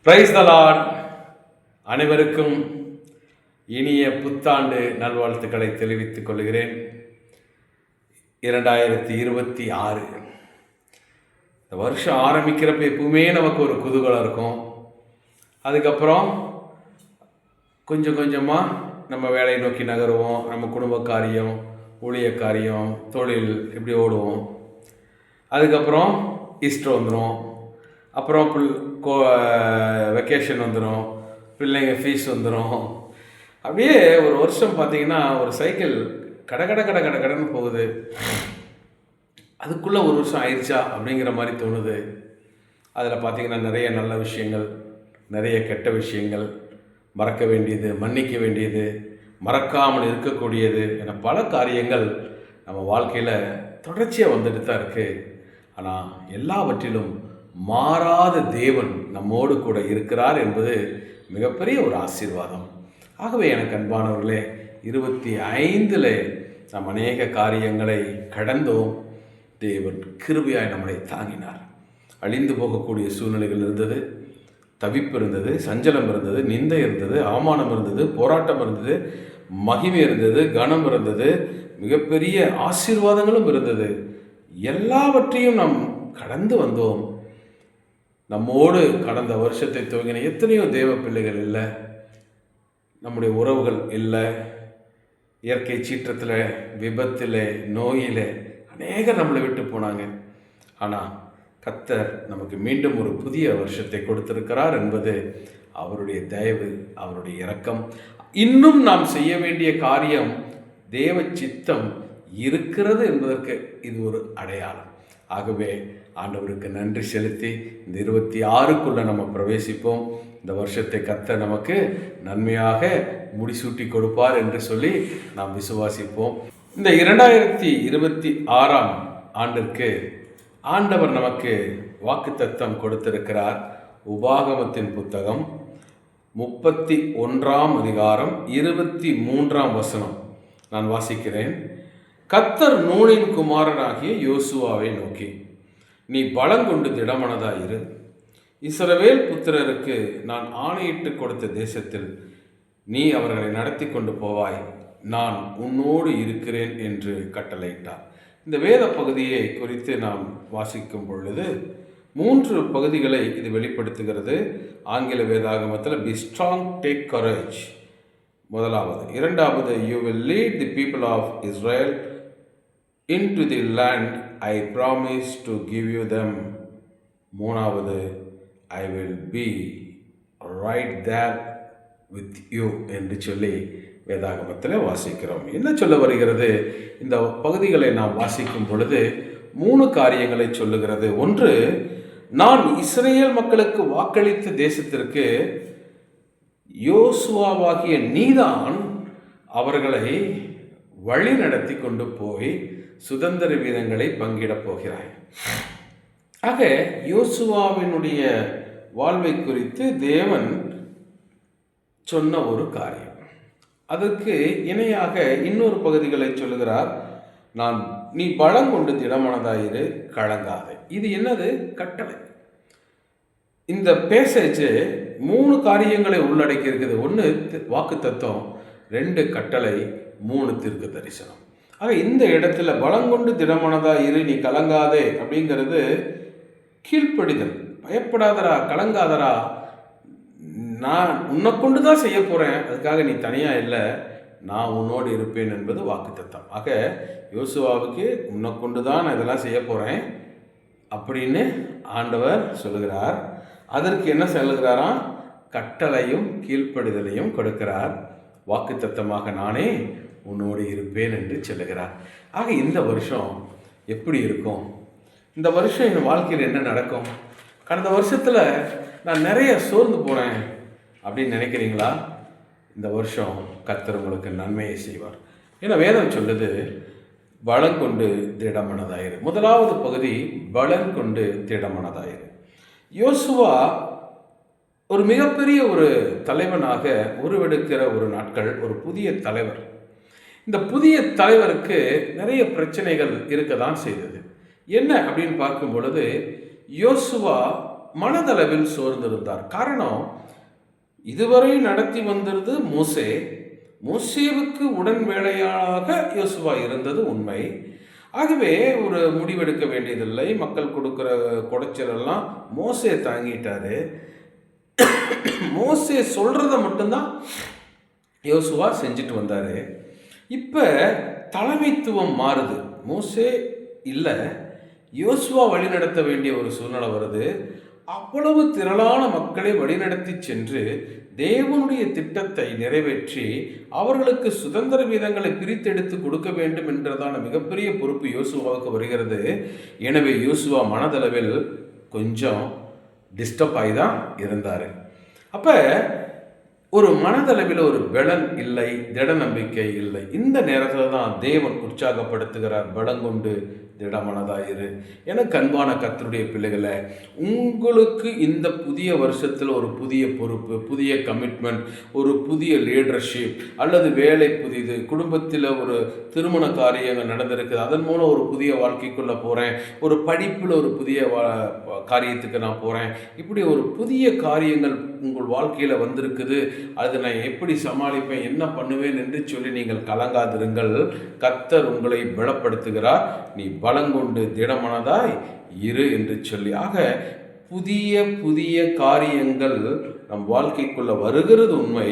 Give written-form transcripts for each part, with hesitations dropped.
Praise the Lord. அனைவருக்கும் இனிய புத்தாண்டு நல்வாழ்த்துக்களை தெரிவித்துக் கொள்கிறேன். 2026 இந்த வருஷம் ஆரம்பிக்கிறப்ப எப்பவுமே நமக்கு ஒரு குதூகலம் இருக்கும். அதுக்கப்புறம் கொஞ்சம் கொஞ்சமாக நம்ம வேலையை நோக்கி நகருவோம். நம்ம குடும்ப காரியம், ஊழிய காரியம், தொழில் இப்படி ஓடுவோம். அதுக்கப்புறம் ஈஸ்டர் வந்துடும். அப்புறம் வெக்கேஷன் வந்துடும், பிள்ளைங்க ஃபீஸ் வந்துடும். அப்படியே ஒரு வருஷம் பார்த்திங்கன்னா ஒரு சைக்கிள் கடன்னு போகுது. அதுக்குள்ளே ஒரு வருஷம் ஆயிடுச்சா அப்படிங்கிற மாதிரி தோணுது. அதில் பார்த்திங்கன்னா நிறைய நல்ல விஷயங்கள், நிறைய கெட்ட விஷயங்கள், மறக்க வேண்டியது, மன்னிக்க வேண்டியது, மறக்காமல் இருக்கக்கூடியது என பல காரியங்கள் நம்ம வாழ்க்கையில் தொடர்ச்சியாக வந்துட்டு தான் இருக்குது. ஆனால் எல்லாவற்றிலும் மாறாத தேவன் நம்மோடு கூட இருக்கிறார் என்பது மிகப்பெரிய ஒரு ஆசீர்வாதம். ஆகவே எனக்கு அன்பானவர்களே, 25 நாம் அநேக காரியங்களை கடந்தோம். தேவன் கிருபையாய் நம்மளை தாங்கினார். அழிந்து போகக்கூடிய சூழ்நிலைகள் இருந்தது, தவிப்பு இருந்தது, சஞ்சலம் இருந்தது, நிந்தை இருந்தது, அவமானம் இருந்தது, போராட்டம் இருந்தது, மகிமை இருந்தது, கனம் இருந்தது, மிகப்பெரிய ஆசீர்வாதங்களும் இருந்தது. எல்லாவற்றையும் நாம் கடந்து வந்தோம். நம்மோடு கடந்த வருஷத்தை துவங்கின எத்தனையோ தேவ பிள்ளைகள் இல்லை, நம்முடைய உறவுகள் இல்லை, இயற்கை சீற்றத்தில், விபத்தில், நோயில் அநேகர் நம்மளை விட்டு போனாங்க. ஆனால் கர்த்தர் நமக்கு மீண்டும் ஒரு புதிய வருஷத்தை கொடுத்திருக்கிறார் என்பது அவருடைய தயவு, அவருடைய இரக்கம். இன்னும் நாம் செய்ய வேண்டிய காரியம், தேவ சித்தம் இருக்கிறது என்பதற்கு இது ஒரு அடையாளம். ஆகவே ஆண்டவருக்கு நன்றி செலுத்தி இந்த 26க்குள்ளே நம்ம பிரவேசிப்போம். இந்த வருஷத்தை கர்த்தர் நமக்கு நன்மையாக முடிசூட்டி கொடுப்பார் என்று சொல்லி நாம் விசுவாசிப்போம். இந்த 2026 ஆண்டிற்கு ஆண்டவர் நமக்கு வாக்குத்தத்தம் கொடுத்திருக்கிறார். உபாகமத்தின் புத்தகம் 31 அதிகாரம் 23 வசனம் நான் வாசிக்கிறேன். கர்த்தர் நூனின் குமாரனாகிய யோசுவாவை நோக்கி, நீ பலங்கொண்டு திடமனதாயிரு, இஸ்ரவேல் புத்திரருக்கு நான் ஆணையிட்டு கொடுத்த தேசத்தில் நீ அவர்களை நடத்தி கொண்டு போவாய், நான் உன்னோடு இருக்கிறேன் என்று கட்டளையிட்டார். இந்த வேத பகுதியை குறித்து நாம் வாசிக்கும் பொழுது 3 பகுதிகளை இது வெளிப்படுத்துகிறது. ஆங்கில வேதாகமத்தில் பி ஸ்ட்ராங், டேக் கரேஜ் முதலாவது. இரண்டாவது, you will lead the people of Israel into the land I promise to give you them. மூணாவது, I will be right there with you என்று சொல்லி வேதாகமத்தில் வாசிக்கிறோம். என்ன சொல்ல வருகிறது? இந்த பகுதிகளை நாம் வாசிக்கும் பொழுது 3 காரியங்களை சொல்லுகிறது. ஒன்று, நான் இஸ்ரேல் மக்களுக்கு வாக்களித்த தேசத்திற்கு யோசுவாவாகிய நீதான் அவர்களை வழி நடத்தி கொண்டு போய் சுதந்திர வீதங்களை பங்கிடப் போகிறாய். ஆக யோசுவாவினுடைய வாழ்வை குறித்து தேவன் சொன்ன ஒரு காரியம். அதற்கு இணையாக இன்னொரு பகுதிகளை சொல்லுகிறார். நீ பலம் கொண்டு திடமனதாயிரு, கலங்காதே. இது என்னது? கட்டளை. இந்த பேசேஜ் 3 காரியங்களை உள்ளடக்கி இருக்குது. 1 வாக்கு தத்துவம், 2 கட்டளை, 3 தீர்க்க தரிசனம். ஆக இந்த இடத்துல பலங்கொண்டு திடமனதாயிரு, நீ கலங்காதே அப்படிங்கிறது கீழ்ப்படிதல். பயப்படாதரா, கலங்காதரா, நான் உன்னை கொண்டு தான் செய்ய போகிறேன், அதுக்காக நீ தனியாக இல்லை, நான் உன்னோடு இருப்பேன் என்பது வாக்குத்தத்தம். ஆக யோசுவாவுக்கு உன்னை கொண்டு தான் நான் இதெல்லாம் செய்ய போகிறேன் அப்படின்னு ஆண்டவர் சொல்லுகிறார். அதற்கு என்ன சொல்லுகிறாராம்? கட்டளையும் கீழ்ப்படிதலையும் கொடுக்கிறார். வாக்குத்தத்தமாக நானே உன்னோடு இருப்பேன் என்று சொல்லுகிறார். ஆக இந்த வருஷம் எப்படி இருக்கும்? இந்த வருஷம் என் வாழ்க்கையில் என்ன நடக்கும்? கடந்த வருஷத்தில் நான் நிறைய சோர்ந்து போனேன் அப்படின்னு நினைக்கிறீங்களா? இந்த வருஷம் கர்த்தர் உங்களுக்கு நன்மையை செய்வார். ஏன்னா வேதம் சொல்லுது, பலம் கொண்டு திடமனதாயிரு. முதலாவது பகுதி, பலம் கொண்டு திடமனதாயிரு. யோசுவா ஒரு மிகப்பெரிய ஒரு தலைவனாக உருவெடுக்கிற ஒரு நாட்கள், ஒரு புதிய தலைவர். இந்த புதிய தலைவருக்கு நிறைய பிரச்சனைகள் இருக்க தான் செய்தது. என்ன அப்படின்னு பார்க்கும் பொழுது, யோசுவா மனதளவில் சோர்ந்திருந்தார். காரணம், இதுவரை நடத்தி வந்திருந்தது மோசே. மோசேவுக்கு உடன் வேலையாக யோசுவா இருந்தது உண்மை. ஆகவே ஒரு முடிவெடுக்க வேண்டியதில்லை. மக்கள் கொடுக்குற குடைச்சலெல்லாம் மோசே தாங்கிட்டாரு. மோசே சொல்கிறத மட்டும்தான் யோசுவா செஞ்சுட்டு வந்தார். இப்போ தலைமைத்துவம் மாறுது. மோசே இல்லை, யோசுவா வழிநடத்த வேண்டிய ஒரு சூழ்நிலை வருது. அவ்வளவு திரளான மக்களை வழிநடத்தி சென்று தேவனுடைய திட்டத்தை நிறைவேற்றி அவர்களுக்கு சுதந்திர வீதங்களை பிரித்தெடுத்து கொடுக்க வேண்டும் என்றதான மிகப்பெரிய பொறுப்பு யோசுவாவுக்கு வருகிறது. எனவே யோசுவா மனதளவில் கொஞ்சம் டிஸ்டர்ப் ஆகி தான் இருந்தார். அப்போ ஒரு மனதளவில் ஒரு பலன் இல்லை, திட நம்பிக்கை இல்லை. இந்த நேரத்தில் தான் தேவன் உற்சாகப்படுத்துகிறார். பலங்கொண்டு திடமனதாயிரு. எனக்கு அன்பான கர்த்தருடைய பிள்ளைகளை, உங்களுக்கு இந்த புதிய வருஷத்தில் ஒரு புதிய பொறுப்பு, புதிய கமிட்மெண்ட், ஒரு புதிய லீடர்ஷிப் அல்லது வேலை புதிது, குடும்பத்தில் ஒரு திருமண காரியங்கள் நடந்திருக்குது, அதன் மூலம் ஒரு புதிய வாழ்க்கைக்குள்ளே போகிறேன், ஒரு படிப்பில் ஒரு புதிய காரியத்துக்கு நான் போகிறேன், இப்படி ஒரு புதிய காரியங்கள் உங்கள் வாழ்க்கையில் வந்திருக்குது. அது நான் எப்படி சமாளிப்பேன், என்ன பண்ணுவேன் என்று சொல்லி நீங்கள் கலங்காதிருங்கள். கர்த்தர் உங்களை பலப்படுத்துகிறார். நீ பலங்கொண்டு திடமனதாய் இரு என்று சொல்லி. ஆக புதிய புதிய காரியங்கள் நம் வாழ்க்கைக்குள்ள வருகிறது உண்மை.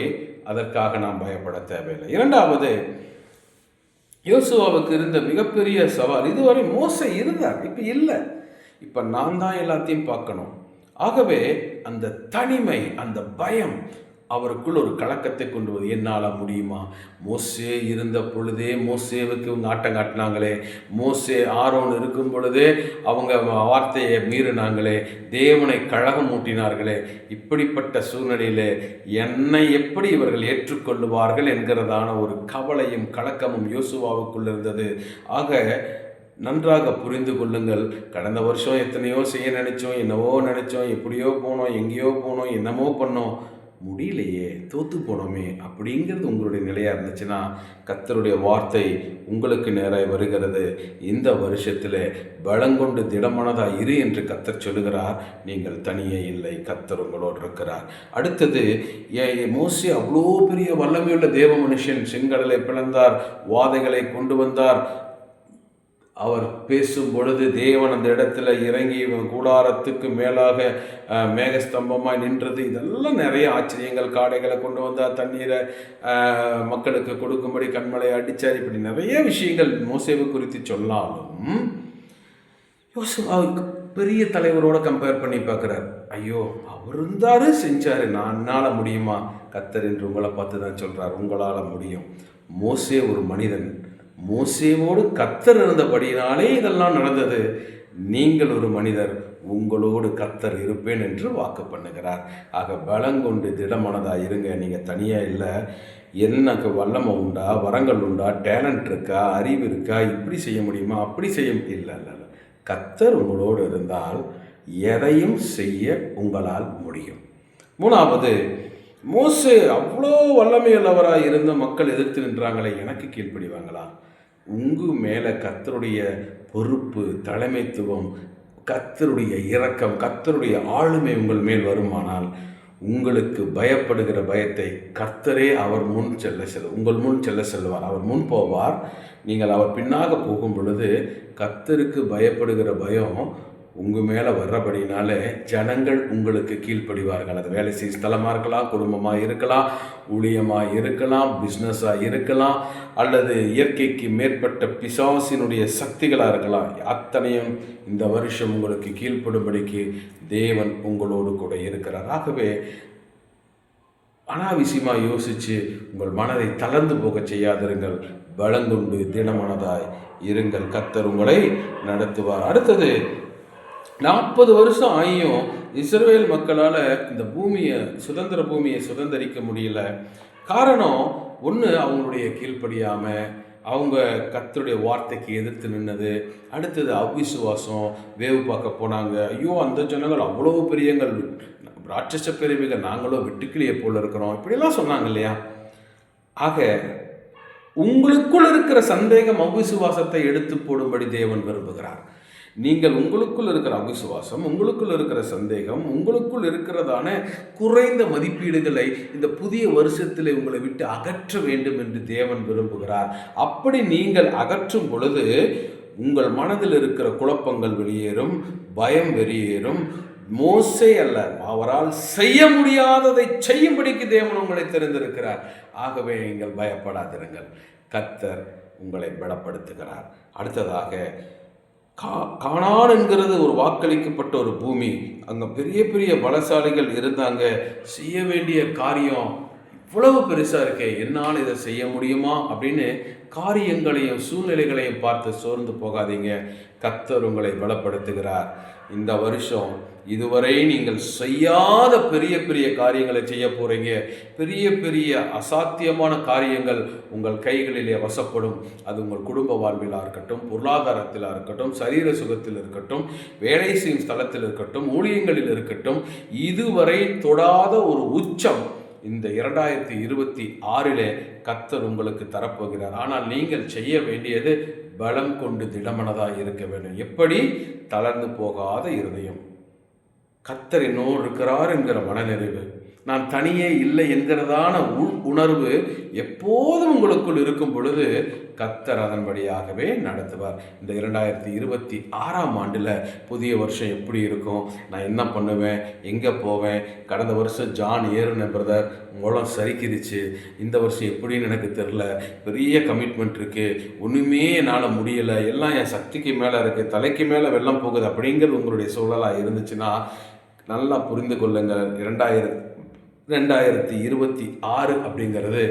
அதற்காக நாம் பயப்பட தேவையில்லை. இரண்டாவது, யோசுவாவுக்கு இருந்த மிகப்பெரிய சவால், இதுவரை மோசே இருந்தார், இப்போ இல்லை. இப்போ நான் தான் எல்லாத்தையும் பார்க்கணும். ஆகவே அந்த தனிமை, அந்த பயம் அவருக்குள் ஒரு கலக்கத்தை கொண்டு வருது. என்னால் முடியுமா? மோசே இருந்த பொழுதே மோசேவுக்கு இவங்க ஆட்டம் காட்டினாங்களே, மோசே ஆரோன் இருக்கும் பொழுதே அவங்க வார்த்தையை மீறினாங்களே, தேவனை கழகம் மூட்டினார்களே, இப்படிப்பட்ட சூழ்நிலையிலே என்னை எப்படி இவர்கள் ஏற்றுக்கொள்ளுவார்கள் என்கிறதான ஒரு கவலையும் கலக்கமும் யோசுவாவுக்குள் இருந்தது. ஆக நன்றாக புரிந்து கொள்ளுங்கள். கடந்த வருஷம் எத்தனையோ செய்ய நினைச்சோம், என்னவோ நினைச்சோம், எப்படியோ போனோம், எங்கேயோ போனோம், என்னமோ பண்ணோம், முடியலையே, தோற்று போனோமே அப்படிங்கிறது உங்களுடைய நிலையாக இருந்துச்சுன்னா, கர்த்தருடைய வார்த்தை உங்களுக்கு நேராக வருகிறது. இந்த வருஷத்தில் பலங்கொண்டு திடமானதாக இரு என்று கர்த்தர் சொல்லுகிறார். நீங்கள் தனியே இல்லை, கர்த்தர் உங்களோடு இருக்கிறார். அடுத்தது, மோசே அவ்வளோ பெரிய வல்லமையுள்ள தேவ மனுஷன், செங்கடலை பிளந்தார், வாதைகளை கொண்டு வந்தார். அவர் பேசும் பொழுது தேவன் அந்த இடத்துல இறங்கி கூடாரத்துக்கு மேலாக மேகஸ்தம்பமாய் நின்றது. இதெல்லாம் நிறைய ஆச்சரியங்கள். காடைகளை கொண்டு வந்தார், தண்ணீரை மக்களுக்கு கொடுக்கும்படி கண்மலை அடித்தார். இப்படி நிறைய விஷயங்கள் மோசேவை குறித்து சொன்னாலும் யோசுவாவுக்கு பெரிய தலைவரோட கம்பேர் பண்ணி பார்க்குறார். ஐயோ, அவர் இருந்தார், செஞ்சார், என்னால் முடியுமா? கர்த்தர் என்று உங்களை பார்த்து தான் சொல்கிறார், உங்களால் முடியும். மோசே ஒரு மனிதன், மோசேவோடு கர்த்தர் இருந்தபடியினாலே இதெல்லாம் நடந்தது. நீங்கள் ஒரு மனிதர், உங்களோடு கர்த்தர் இருப்பேன் என்று வாக்கு பண்ணுகிறார். ஆக பலங்கொண்டு திடமனதாக இருங்க. நீங்கள் தனியாக இல்லை. எனக்கு வல்லமை உண்டா, வரங்கள் உண்டா, டேலண்ட் இருக்கா, அறிவு இருக்கா, இப்படி செய்ய முடியுமா, அப்படி செய்ய இல்லை. கர்த்தர் உங்களோடு இருந்தால் எதையும் செய்ய உங்களால் முடியும். மூணாவது, மோசே அவ்வளோ வல்லமையுள்ளவராக இருந்த மக்கள் எதிர்த்து நின்றாங்களே, எனக்கு கீழ்ப்படிவாங்களா? உங்கள் மேலே கர்த்தருடைய பொறுப்பு, தலைமைத்துவம், கர்த்தருடைய இரக்கம், கர்த்தருடைய ஆளுமை உங்கள் மேல் வருமானால், உங்களுக்கு பயப்படுகிற பயத்தை கர்த்தரே அவர் முன் உங்கள் முன் செல்லுவார். அவர் முன் போவார். நீங்கள் அவர் பின்னாக போகும் பொழுது கர்த்தருக்கு பயப்படுகிற பயம் உங்கள் மேலே வர்றபடினாலே ஜனங்கள் உங்களுக்கு கீழ்ப்படிவார்கள். அது வேலை செய்யும் ஸ்தலமாக இருக்கலாம், குடும்பமாக இருக்கலாம், ஊழியமாக இருக்கலாம், பிஸ்னஸாக இருக்கலாம், அல்லது இயற்கைக்கு மேற்பட்ட பிசாசினுடைய சக்திகளாக இருக்கலாம். அத்தனையும் இந்த வருஷம் உங்களுக்கு கீழ்ப்படும்படிக்கு தேவன் உங்களோடு கூட இருக்கிறார். ஆகவே அனாவசியமாக யோசித்து உங்கள் மனதை தளர்ந்து போக செய்யாதிருங்கள். பலங்கொண்டு திடமனதாய் இருங்கள். கர்த்தர் உங்களை நடத்துவார். அடுத்தது, 40 வருஷம் ஆகியும் இஸ்ரவேல் மக்களால் இந்த சுதந்திர பூமியை சுதந்திரிக்க முடியல. காரணம் ஒன்று, அவங்களுடைய கீழ்ப்படியாமல் அவங்க கர்த்தருடைய வார்த்தைக்கு எதிர்த்து நின்னது. அடுத்தது அவிசுவாசம், வேவு பார்க்க போனாங்க. ஐயோ, அந்த ஜனங்கள் அவ்வளோ பெரியங்கள், ராட்சச பிரிவுகள், நாங்களோ வெட்டுக்கிளியை போல் இருக்கிறோம், இப்படிலாம் சொன்னாங்க இல்லையா? ஆக உங்களுக்குள் இருக்கிற சந்தேகம், அவிசுவாசத்தை எடுத்து போடும்படி தேவன் விரும்புகிறார். நீங்கள் உங்களுக்குள் இருக்கிற அவிசுவாசம், உங்களுக்குள் இருக்கிற சந்தேகம், உங்களுக்குள் இருக்கிறதான குறைந்த மதிப்பீடுகளை இந்த புதிய வருஷத்தில் உங்களை விட்டு அகற்ற வேண்டும் என்று தேவன் விரும்புகிறார். அப்படி நீங்கள் அகற்றும் பொழுது உங்கள் மனதில் இருக்கிற குழப்பங்கள் வெளியேறும், பயம் வெளியேறும். மோசே அல்ல, அவரால் செய்ய முடியாததை செய்யும்படிக்கு தேவன் உங்களை தெரிந்திருக்கிறார். ஆகவே நீங்கள் பயப்படாதிருங்கள், கர்த்தர் உங்களை பலப்படுத்துகிறார். அடுத்ததாக, கானான் என்கிறது ஒரு வாக்களிக்கப்பட்ட ஒரு பூமி. அங்கே பெரிய பெரிய பலசாலிகள் இருந்தாங்க. செய்ய வேண்டிய காரியம் இவ்வளவு பெருசாக இருக்கே, என்னால் இதை செய்ய முடியுமா அப்படின்னு காரியங்களையும் சூழ்நிலைகளையும் பார்த்து சோர்ந்து போகாதீங்க. கர்த்தர் உங்களை பலப்படுத்துகிறார். இந்த வருஷம் இதுவரை நீங்கள் செய்யாத பெரிய பெரிய காரியங்களை செய்ய போகிறீங்க. பெரிய பெரிய அசாத்தியமான காரியங்கள் உங்கள் கைகளிலே வசப்படும். அது உங்கள் குடும்ப வாழ்விலாக இருக்கட்டும், பொருளாதாரத்தில் இருக்கட்டும், சரீர சுகத்தில் இருக்கட்டும், வேலை செய்யும் ஸ்தலத்தில் இருக்கட்டும், ஊழியங்களில் இருக்கட்டும், இதுவரை தொடாத ஒரு உச்சம் இந்த 2026 கர்த்தர் உங்களுக்கு தரப்போகிறார். ஆனால் நீங்கள் செய்ய வேண்டியது பலம் கொண்டு திடமனதாக இருக்க வேண்டும். எப்படி? தளர்ந்து போகாத இருதயம், கர்த்தர் என்னோடு இருக்கிறார் என்கிற மனநிறைவு, நான் தனியே இல்லை என்கிறதான உணர்வு எப்போதும் உங்களுக்குள் இருக்கும் பொழுது கர்த்தர் அதன்படியாகவே நடத்துவார். இந்த 2026 புதிய வருஷம் எப்படி இருக்கும், நான் என்ன பண்ணுவேன், எங்கே போவேன், கடந்த வருஷம் ஜான் ஏறுன பிரதர் மூலம் சரிக்கிடுச்சு, இந்த வருஷம் எப்படின்னு எனக்கு தெரில, பெரிய கமிட்மெண்ட் இருக்குது, ஒன்றுமே என்னால் முடியலை, எல்லாம் என் சக்திக்கு மேலே இருக்குது, தலைக்கு மேலே வெள்ளம் போகுது அப்படிங்கிறது உங்களுடைய சூழலாக இருந்துச்சுன்னா நல்லா புரிந்து கொள்ளுங்கள். 2026 அப்படிங்கிறது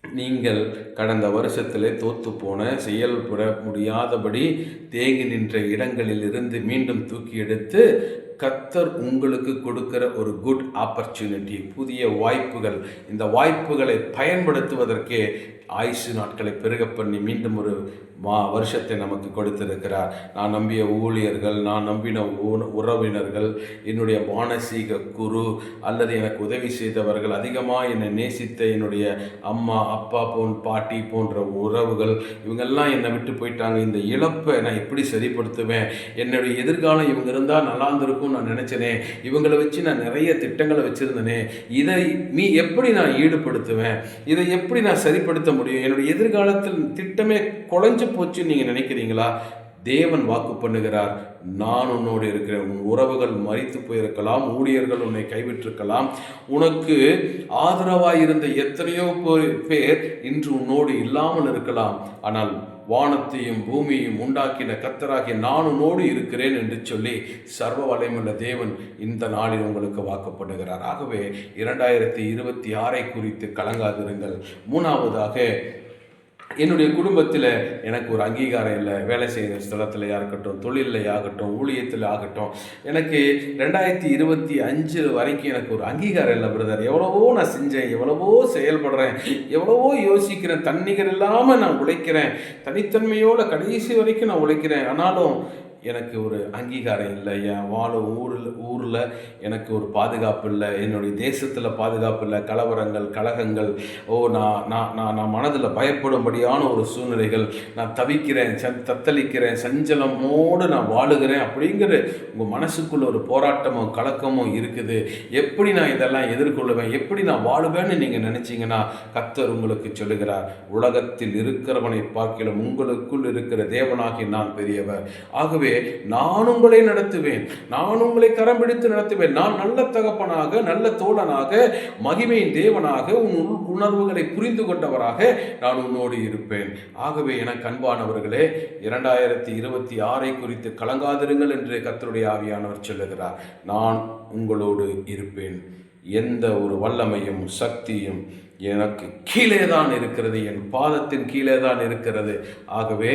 நீங்கள் கடந்த வருஷத்திலே தோற்று போன, செயல்பட முடியாதபடி தேங்கி நின்ற இடங்களில் இருந்து மீண்டும் தூக்கி எடுத்து கர்த்தர் உங்களுக்கு கொடுக்கிற ஒரு குட் ஆப்பர்ச்சுனிட்டி, புதிய வாய்ப்புகள். இந்த வாய்ப்புகளை பயன்படுத்துவதற்கே ஆயுசு நாட்களை பெருக பண்ணி மீண்டும் ஒரு வருஷத்தை நமக்கு கொடுத்திருக்கிறார். நான் நம்பிய ஊழியர்கள், நான் நம்பின உறவினர்கள், என்னுடைய மானசீக குரு அல்லது எனக்கு உதவி செய்தவர்கள், அதிகமாக என்னை நேசித்த என்னுடைய அம்மா அப்பா பாட்டி போன்ற உறவுகள், இவங்கெல்லாம் என்னை விட்டு போயிட்டாங்க. இந்த இழப்பை நான் எப்படி சரிப்படுத்துவேன், என்னுடைய எதிர்காலம் இவங்க இருந்தால் நல்லா இருந்திருக்கும் நான் நினச்சேனே, இவங்களை வச்சு நான் நிறைய திட்டங்களை வச்சுருந்தேனே, இதை எப்படி நான் ஈடுபடுத்துவேன், இதை எப்படி நான் சரிப்படுத்த முடியும், என்னுடைய எதிர்காலத்தில் திட்டமே குலைஞ்சு போச்சுன்னு நீங்கள் நினைக்கிறீங்களா? தேவன் வாக்கு பண்ணுகிறார், நான் உன்னோடு இருக்கிறேன். உன் உறவுகள் மரித்து போயிருக்கலாம், ஊழியர்கள் உன்னை கைவிட்டிருக்கலாம், உனக்கு ஆதரவாக இருந்த எத்தனையோ பேர் இன்று உன்னோடு இல்லாமல் இருக்கலாம். ஆனால் வானத்தையும் பூமியையும் உண்டாக்கின கர்த்தராகிய நான் உன்னோடு இருக்கிறேன் என்று சொல்லி சர்வ வல்லமையுள்ள தேவன் இந்த நாளில் உங்களுக்கு வாக்குப்படுகிறார். ஆகவே 2026 குறித்து கலங்காதிருங்கள். மூணாவதாக, என்னுடைய குடும்பத்தில் எனக்கு ஒரு அங்கீகாரம் இல்லை, வேலை செய்கிற ஸ்தலத்தில் ஆகட்டும், தொழிலில் ஆகட்டும், ஊழியத்தில் ஆகட்டும், எனக்கு 2025 வரைக்கும் எனக்கு ஒரு அங்கீகாரம் இல்லை பிரதர். எவ்வளவோ நான் செஞ்சேன், எவ்வளவோ செயல்படுறேன், எவ்வளவோ யோசிக்கிறேன், தன்னிகர் இல்லாமல் நான் உழைக்கிறேன், தனித்தன்மையோடு கடைசி வரைக்கும் நான் உழைக்கிறேன், ஆனாலும் எனக்கு ஒரு அங்கீகாரம் இல்லை, என் வாழும் ஊரில் எனக்கு ஒரு பாதுகாப்பு இல்லை, என்னுடைய தேசத்தில் பாதுகாப்பு இல்லை, கலவரங்கள் கலகங்கள், நான் மனதில் பயப்படும்படியான ஒரு சூழ்நிலைகள், நான் தவிக்கிறேன், தத்தளிக்கிறேன், சஞ்சலமோடு நான் வாழுகிறேன் அப்படிங்கிற உங்கள் மனசுக்குள்ள ஒரு போராட்டமும் கலக்கமும் இருக்குது. எப்படி நான் இதெல்லாம் எதிர்கொள்ளுவேன், எப்படி நான் வாழுவேன்னு நீங்கள் நினச்சிங்கன்னா கர்த்தர் உங்களுக்கு சொல்லுகிறார், உலகத்தில் இருக்கிறவனை பார்க்கிலும் உங்களுக்குள் இருக்கிற தேவனாகி நான் பெரியவர். ஆகவே நான் உங்களை நடத்துவேன், நான் உங்களை கரம் பிடித்து நடத்துவேன், நான் நல்ல தகப்பனாக, நல்ல தோழனாக, மகிமையின் தேவனாக, உன் உணர்வுகளை புரிந்து கொண்டவராக நான் உன்னோடு இருப்பேன். ஆகவே எனக்கு அன்பானவர்களே, 2026 குறித்து கலங்காதிருங்கள் என்று கர்த்தருடைய ஆவியானவர் சொல்லுகிறார். நான் உங்களோடு இருப்பேன். எந்த ஒரு வல்லமையும் சக்தியும் எனக்கு கீழே தான் இருக்கிறது, என் பாதத்தின் கீழே தான் இருக்கிறது. ஆகவே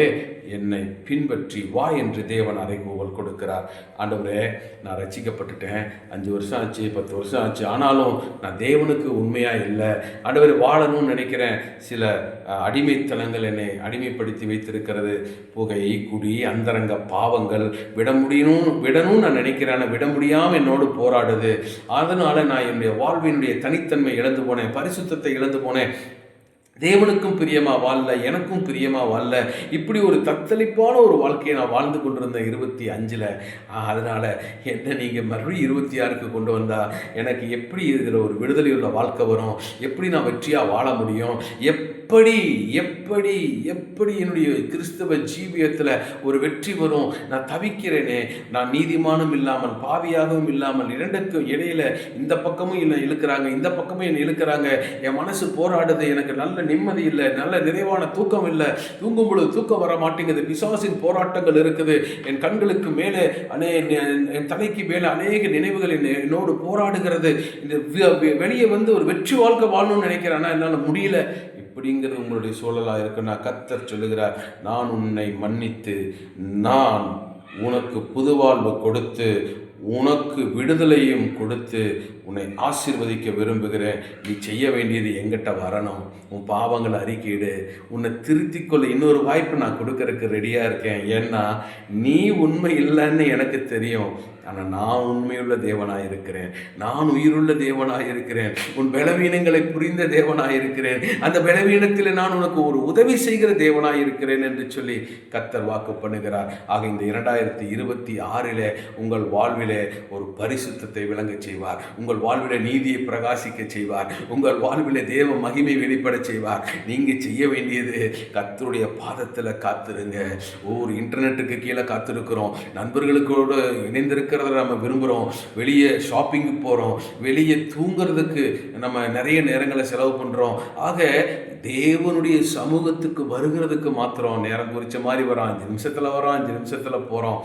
என்னை பின்பற்றி வா என்று தேவன் அறைகூவல் கொடுக்கிறார். ஆண்டவரே, நான் ரட்சிக்கப்பட்டுட்டேன், 5 வருஷம் ஆச்சு, 10 வருஷம் ஆச்சு, ஆனாலும் நான் தேவனுக்கு உண்மையாக இல்லை. ஆண்டவரே, வாழணும்னு நினைக்கிறேன், சில அடிமைத்தனங்கள் என்னை அடிமைப்படுத்தி வைத்திருக்கிறது, புகை குடி அந்தரங்க பாவங்கள் விடணும்னு நான் நினைக்கிறேன், விட முடியாமல் என்னோடு போராடுது. அதனால் நான் என்னுடைய வாழ்வினுடைய தனித்தன்மை இழந்து போனேன், பரிசுத்தத்தை இழந்து போனேன். தேவனுக்கும் பிரியமா வாழல, எனக்கும் பிரியமா வாழல, இப்படி ஒரு தத்தளிப்பான ஒரு வாழ்க்கையை நான் வாழ்ந்து கொண்டிருந்தேன் 25ல். அதனால என்ன நீங்கள் மறுபடியும் 26க்கு கொண்டு வந்தா எனக்கு எப்படி இதில் ஒரு விடுதலை உள்ள வாழ்க்கை வரும்? எப்படி நான் வெற்றியாக வாழ முடியும்? எப்படி எப்படி எப்படி என்னுடைய கிறிஸ்தவ ஜீவியத்தில் ஒரு வெற்றி வரும்? நான் தவிக்கிறேனே, நான் நீதிமானும் இல்லாமல் பாவியாகவும் இல்லாமல் இரண்டுக்கும் இடையில இந்த பக்கமும் என்னை இழுக்கிறாங்க, இந்த பக்கமும் என்னை இழுக்கிறாங்க, என் மனசு போராடுது, எனக்கு நல்ல நிம்மதி இல்லை, நல்ல நிறைவான தூக்கம் இல்லை, தூங்கும் பொழுது தூக்கம் வர மாட்டேங்குது, பிசாசின் போராட்டங்கள் இருக்குது, என் கண்களுக்கு மேலே என் தலைக்கு மேலே அநேக நினைவுகள் என்னோடு போராடுகிறது, இந்த வெளியே வந்து ஒரு வெற்றி வாழ்க்கை வாழணும்னு நினைக்கிறேன், ஆனால் என்னால் முடியல. இப்படிங்கிறது உங்களுடைய சூழலாக இருக்குன்னா கர்த்தர் சொல்லுகிறார், நான் உன்னை மன்னித்து நான் உனக்கு புது வாழ்வு கொடுத்து உனக்கு விடுதலையும் கொடுத்து உன்னை ஆசீர்வதிக்க விரும்புகிறேன். நீ செய்ய வேண்டியது எங்கிட்ட வரணும், உன் பாவங்களை அறிக்கையிடு, உன்னை திருத்திக்கொள்ள இன்னொரு வாய்ப்பு நான் கொடுக்கறதுக்கு ரெடியாக இருக்கேன். ஏன்னா நீ உண்மை இல்லைன்னு எனக்கு தெரியும், ஆனால் நான் உண்மையுள்ள தேவனாக இருக்கிறேன், நான் உயிருள்ள தேவனாக இருக்கிறேன், உன் பலவீனங்களை புரிந்த தேவனாக இருக்கிறேன், அந்த பலவீனத்தில் நான் உனக்கு ஒரு உதவி செய்கிற தேவனாக இருக்கிறேன் என்று சொல்லி கர்த்தர் வாக்கு பண்ணுகிறார். ஆக இந்த 2026 உங்கள் வாழ்விலே ஒரு பரிசுத்தத்தை விளங்க செய்வார், உங்கள் வாழ்விலே நீதியை பிரகாசிக்க செய்வார், உங்கள் வாழ்விலே தேவ மகிமை வெளிப்பட செய்வார். நீங்கள் செய்ய வேண்டியது கர்த்தருடைய பாதத்தில் காத்திருங்க. ஒவ்வொரு இன்டர்நெட்டுக்கு கீழே காத்திருக்கிறோம், நண்பர்களுக்கோடு இணைந்திருக்க நம்ம விரும்புகிறோம், வெளியே ஷாப்பிங்கு போகிறோம், வெளியே தூங்கிறதுக்கு நம்ம நிறைய நேரங்களை செலவு பண்ணுறோம். ஆக தேவனுடைய சமூகத்துக்கு வருகிறதுக்கு மாத்திரம் நேரம் குறித்த மாதிரி வரோம், 5 நிமிஷத்தில் வரோம், 5 நிமிஷத்தில் போகிறோம்.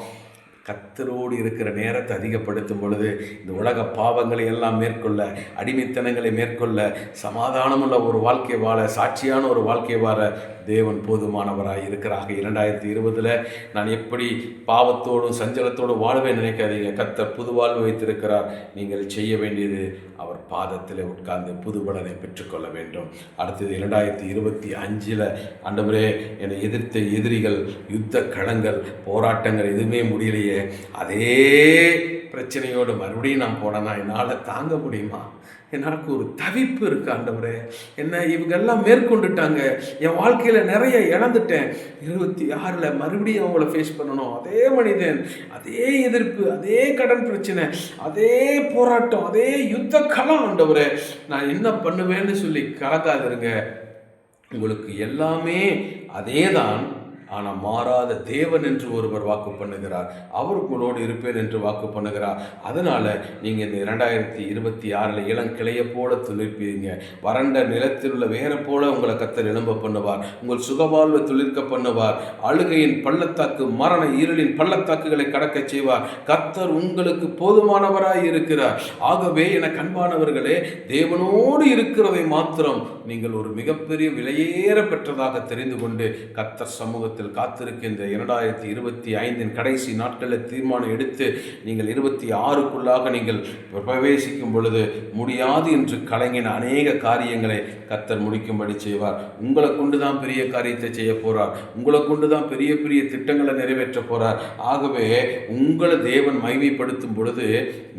கர்த்தரோடு இருக்கிற நேரத்தை அதிகப்படுத்தும் பொழுது இந்த உலக பாவங்களை எல்லாம் மேற்கொள்ள, அடிமைத்தனங்களை மேற்கொள்ள, சமாதானமுள்ள ஒரு வாழ்க்கை வாழ, சாட்சியான ஒரு வாழ்க்கை வாழ தேவன் போதுமானவராக இருக்கிறாக. 2020 நான் எப்படி பாவத்தோடும் சஞ்சலத்தோடும் வாழவே நினைக்காதீங்க. கர்த்தர் புது வாழ்வு வைத்திருக்கிறார். நீங்கள் செய்ய வேண்டியது அவர் பாதத்தில் உட்கார்ந்து புது பலனை பெற்றுக்கொள்ள வேண்டும். அடுத்தது 2025 ஆண்டவரே, என்னை எதிர்த்த எதிரிகள், யுத்த களங்கள், போராட்டங்கள் எதுவுமே முடியலையே, அதே பிரச்சனையோடு மறுபடியும் நான் போனேன்னா என்னால் தாங்க முடியுமா? எனக்கு ஒரு தவிப்பு இருக்கு ஆண்டவரே, என்ன இவங்கெல்லாம் மேற்கொண்டுட்டாங்க, என் வாழ்க்கையில் நிறைய இழந்துட்டேன், 26ல் மறுபடியும் அவங்கள ஃபேஸ் பண்ணணும். அதே மனிதன், அதே எதிர்ப்பு, அதே கடன் பிரச்சனை, அதே போராட்டம், அதே யுத்த களம். ஆண்டவரே, நான் என்ன பண்ணுவேன்னு சொல்லி கலக்காதிருங்க. உங்களுக்கு எல்லாமே அதே தான், ஆனால் மாறாத தேவன் என்று ஒருவர் வாக்கு பண்ணுகிறார், அவர் உங்களோடு இருப்பேன் என்று வாக்கு பண்ணுகிறார். அதனால் நீங்கள் இந்த 2026 இளங்கிளையை போல துளிர்ப்பீங்க. வறண்ட நிலத்தில் உள்ள வேரை போல உங்களை கர்த்தர் எழும்ப பண்ணுவார். உங்கள் சுகவாழ்வை துளிர்க்க பண்ணுவார். அழுகையின் பள்ளத்தாக்கு, மரண இருளின் பள்ளத்தாக்குகளை கடக்க செய்வார். கர்த்தர் உங்களுக்கு போதுமானவராய் இருக்கிறார். ஆகவே என கண்பானவர்களே, தேவனோடு இருக்கிறதை மாத்திரம் நீங்கள் ஒரு மிகப்பெரிய விலையேற பெற்றதாக தெரிந்து கொண்டு கர்த்தர் சமூகத்தில் காத்திருக்கின்ற 2025 கடைசி நாட்களில் தீர்மானம் எடுத்து நீங்கள் 26க்குள்ளாக நீங்கள் பிரவேசிக்கும் பொழுது முடியாது என்று கலங்கின அநேக காரியங்களை கர்த்தர் முடிக்கும்படி செய்வார். உங்களை கொண்டு தான் பெரிய காரியத்தை செய்ய போகிறார். உங்களை கொண்டு தான் பெரிய பெரிய திட்டங்களை நிறைவேற்ற போகிறார். ஆகவே உங்களை தேவன் மகிமைப்படுத்தும் பொழுது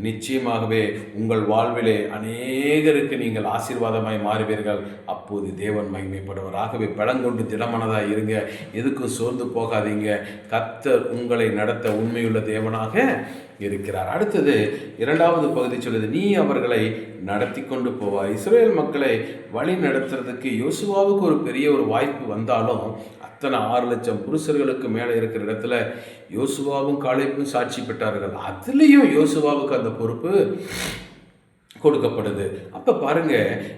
நிச்சயமாகவே உங்கள் வாழ்விலே அநேகருக்கு நீங்கள் ஆசீர்வாதமாய் மாறுவீர்கள். அப்போது தேவன் மகிமைப்படுவார். ஆகவே பலங்கொண்டு திடமனதாக இருங்க, எதுக்கும் சோர்ந்து போகாதீங்க. கர்த்தர் உங்களை நடத்த உண்மையுள்ள தேவனாக இருக்கிறார். அடுத்தது 2வது பகுதி சொல்லுது, நீ அவர்களை நடத்தி கொண்டு போவாய். இஸ்ரவேல் மக்களை வழி நடத்துறதுக்கு யோசுவாவுக்கு ஒரு பெரிய ஒரு வாய்ப்பு வந்தாலும், அத்தனை 6 லட்சம் புருஷர்களுக்கு மேலே இருக்கிற இடத்துல யோசுவாவும் காலேபும் சாட்சி பெற்றார்கள். அதுலேயும் யோசுவாவுக்கு அந்த பொறுப்பு கொடுக்கப்படுது. அப்போ பாருங்க,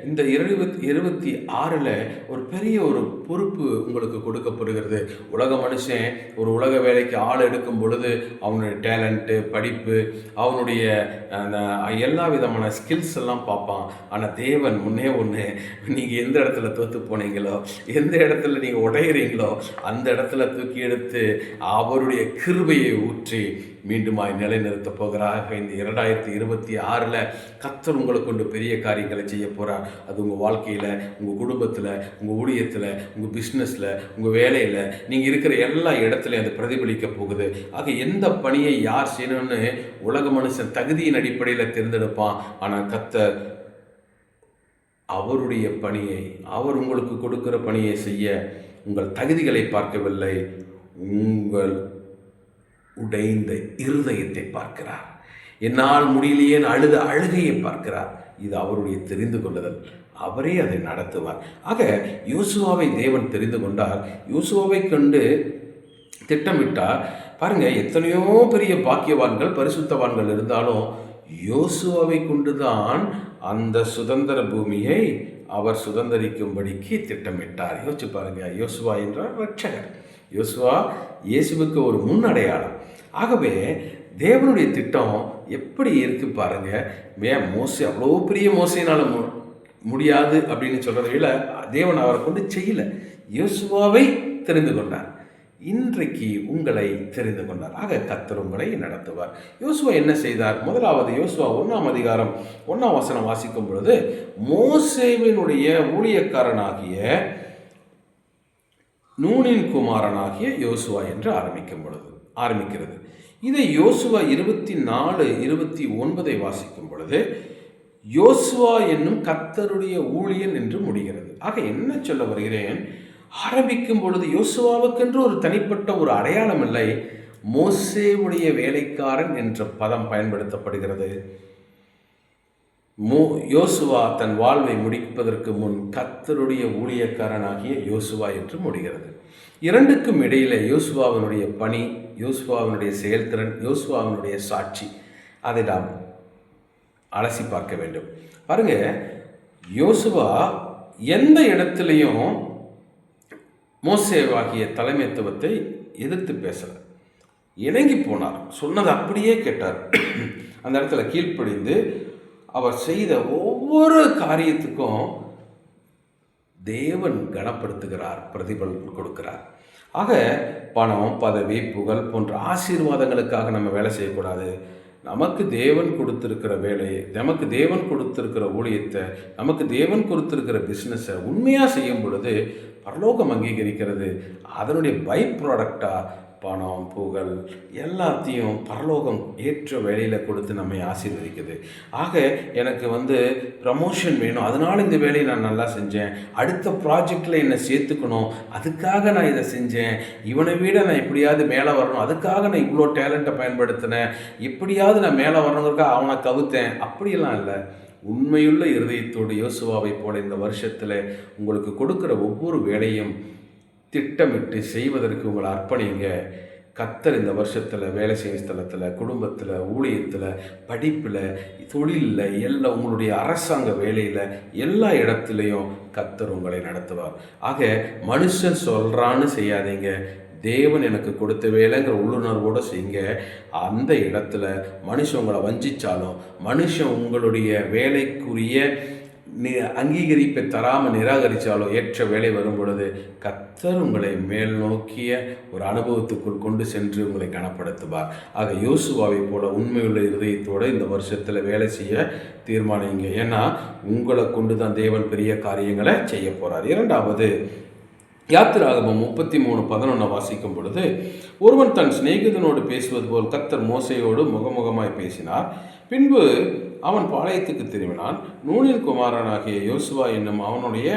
இந்த 26ல் ஒரு பெரிய ஒரு பொறுப்பு உங்களுக்கு கொடுக்கப்படுகிறது. உலக மனுஷன் ஒரு உலக வேலைக்கு ஆள் எடுக்கும் பொழுது அவனுடைய டேலண்ட்டு, படிப்பு, அவனுடைய எல்லா விதமான ஸ்கில்ஸ் எல்லாம் பார்ப்பான். ஆனால் தேவன் முன்னே ஒன்று, நீங்கள் எந்த இடத்துல தோற்று போனீங்களோ, எந்த இடத்துல நீங்கள் உடையிறீங்களோ அந்த இடத்துல தூக்கி எடுத்து அவருடைய கிருபையை ஊற்றி மீண்டுமாய் நிலைநிறுத்த போகிறார். இந்த 2026ல் கர்த்தர் உங்களை கொண்டு பெரிய காரியங்களை செய்ய போகிறார். அது உங்கள் வாழ்க்கையில், உங்கள் குடும்பத்தில், உங்கள் ஊழியத்தில், உங்கள் பிஸ்னஸில், உங்கள் வேலையில், நீங்கள் இருக்கிற எல்லா இடத்துலையும் அது பிரதிபலிக்க போகுது. ஆக எந்த பணியை யார் செய்யணும்னு உலக மனுஷன் தகுதியின் அடிப்படையில் தேர்ந்தெடுப்பான். ஆனால் கர்த்தர் அவருடைய பணியை, அவர் உங்களுக்கு கொடுக்கிற பணியை செய்ய உங்கள் தகுதிகளை பார்க்கவில்லை, உங்கள் உடைந்த இருதயத்தை பார்க்கிறார். என்னால் முடியலையேன்னு அழுகையை பார்க்கிறார். இது அவருடைய தெரிந்து கொள்ளுதல். அவரே அதை நடத்துவார். ஆக யோசுவாவை தேவன் தெரிந்து கொண்டார். யோசுவாவை கண்டு திட்டமிட்டார். பாருங்க, எத்தனையோ பெரிய பாக்கியவான்கள் பரிசுத்தவான்கள் இருந்தாலும் யோசுவாவை கொண்டுதான் அந்த சுதந்திர பூமியை அவர் சுதந்திரிக்கும்படிக்கு திட்டமிட்டார். யோசிச்சு பாருங்க, யோசுவா என்றால் ரட்சகர். யோசுவா இயேசுவுக்கு ஒரு முன் அடையாளம். ஆகவே தேவனுடைய திட்டம் எப்படி இருக்கு பாருங்க. மோசே அவ்வளோ பெரிய மோசையினால முடியாது அப்படின்னு சொல்றதை விட தேவன் அவரை கொண்டு செய்யல, யோசுவாவை தெரிந்து கொண்டார். இன்றைக்கு உங்களை தெரிந்து கொண்டார். ஆக கர்த்தர் உங்களை நடத்துவார். யோசுவா என்ன செய்தார்? முதலாவது யோசுவா 1ஆம் அதிகாரம் 1ஆம் வசனம் வாசிக்கும் பொழுது, மோசேவினுடைய ஊழியக்காரனாகிய நூனின் குமாரனாகிய யோசுவா என்று ஆரம்பிக்கிறது. இதை யோசுவா 24:29 வாசிக்கும் பொழுது யோசுவா என்னும் கர்த்தருடைய ஊழியன் என்று முடிகிறது. ஆக என்ன சொல்ல வருகிறேன்? ஆரம்பிக்கும் பொழுது யோசுவாவுக்கென்று ஒரு தனிப்பட்ட ஒரு அடையாளம் இல்லை, மோசேவுடைய வேலைக்காரன் என்ற பதம் பயன்படுத்தப்படுகிறது. யோசுவா தன் வாழ்வை முடிப்பதற்கு முன் கர்த்தருடைய ஊழியக்காரனாகிய யோசுவா என்று முடிகிறது. இரண்டுக்கும் இடையிலே யோசுவாவினுடைய பணி, யோசுவாவினுடைய செயல்திறன், யோசுவாவினுடைய சாட்சி, அதை நாம் அலசி பார்க்க வேண்டும். பாருங்க, யோசுவா எந்த இடத்துலையும் மோசேவாகிய தலைமைத்துவத்தை எதிர்த்து பேசல, இணங்கி போனார். சொன்னது அப்படியே கேட்டார். அந்த இடத்துல கீழ்ப்படிந்து அவர் செய்த ஒவ்வொரு காரியத்துக்கும் தேவன் கனப்படுத்துகிறார், பிரதிபலன் கொடுக்கிறார். ஆக பணம், பதவி, புகழ் போன்ற ஆசீர்வாதங்களுக்காக நம்ம வேலை செய்யக்கூடாது. நமக்கு தேவன் கொடுத்திருக்கிற வேலையை, நமக்கு தேவன் கொடுத்திருக்கிற ஊழியத்தை, நமக்கு தேவன் கொடுத்திருக்கிற பிஸ்னஸை உண்மையாக செய்யும் பொழுது பரலோகம் அங்கீகரிக்கிறது. அதனுடைய பை ப்ராடக்டாக பணம், புகழ் எல்லாத்தையும் பரலோகம் ஏற்ற வேலையில் கொடுத்து நம்மை ஆசீர்வதிக்குது. ஆக எனக்கு ப்ரமோஷன் வேணும், அதனால் இந்த வேலையை நான் நல்லா செஞ்சேன், அடுத்த ப்ராஜெக்டில் என்னை சேர்த்துக்கணும், அதுக்காக நான் இதை செஞ்சேன், இவனை விட நான் எப்படியாவது மேலே வரணும், அதுக்காக நான் இவ்வளோ டேலண்ட்டை பயன்படுத்தினேன், எப்படியாவது நான் மேலே வரணுங்கிறதுக்காக அவனை கவுத்தேன், அப்படியெல்லாம் இல்லை. உண்மையுள்ள இருதயத்தோடு யோசுவாவை போல இந்த வருஷத்தில் உங்களுக்கு கொடுக்குற ஒவ்வொரு வேலையும் திட்டமிட்டு செய்வதற்கு உங்களை அர்ப்பணிங்க. கர்த்தர் இந்த வருஷத்தில் வேலை செய்யும் ஸ்தலத்தில், குடும்பத்தில், ஊழியத்தில், படிப்பில், தொழிலில், எல்லாம் உங்களுடைய அரசாங்க வேலையில் எல்லா இடத்துலையும் கர்த்தர் உங்களை நடத்துவார். ஆக மனுஷன் சொல்கிறான்னு செய்யாதீங்க, தேவன் எனக்கு கொடுத்த வேலைங்கிற உள்ளுணர்வோடு செய்யுங்க. அந்த இடத்துல மனுஷன் உங்களை வஞ்சிச்சாலும், மனுஷன் உங்களுடைய வேலைக்குரிய அங்கீகரிப்பை தராமல் நிராகரித்தாலோ ஏற்ற வேலை வரும் பொழுது கர்த்தர் உங்களை மேல் நோக்கிய ஒரு அனுபவத்துக்குள் கொண்டு சென்று உங்களை கனப்படுத்துவார். ஆக யோசுவாவை போல உண்மையுள்ள இருதயத்தோடு இந்த வருஷத்தில் வேலை செய்ய தீர்மானிங்க. ஏன்னா உங்களை கொண்டு தான் தேவன் பெரிய காரியங்களை செய்ய போகிறார். இரண்டாவது, யாத்திராகமம் 33:11 வாசிக்கும் பொழுது, ஒருவன் தன் சிநேகிதனோடு பேசுவது போல் கர்த்தர் மோசையோடு முகமுகமாய் பேசினார். பின்பு அவன் பாளையத்துக்கு திரும்பினான். நூனின் குமாரனாகிய யோசுவா என்னும் அவனுடைய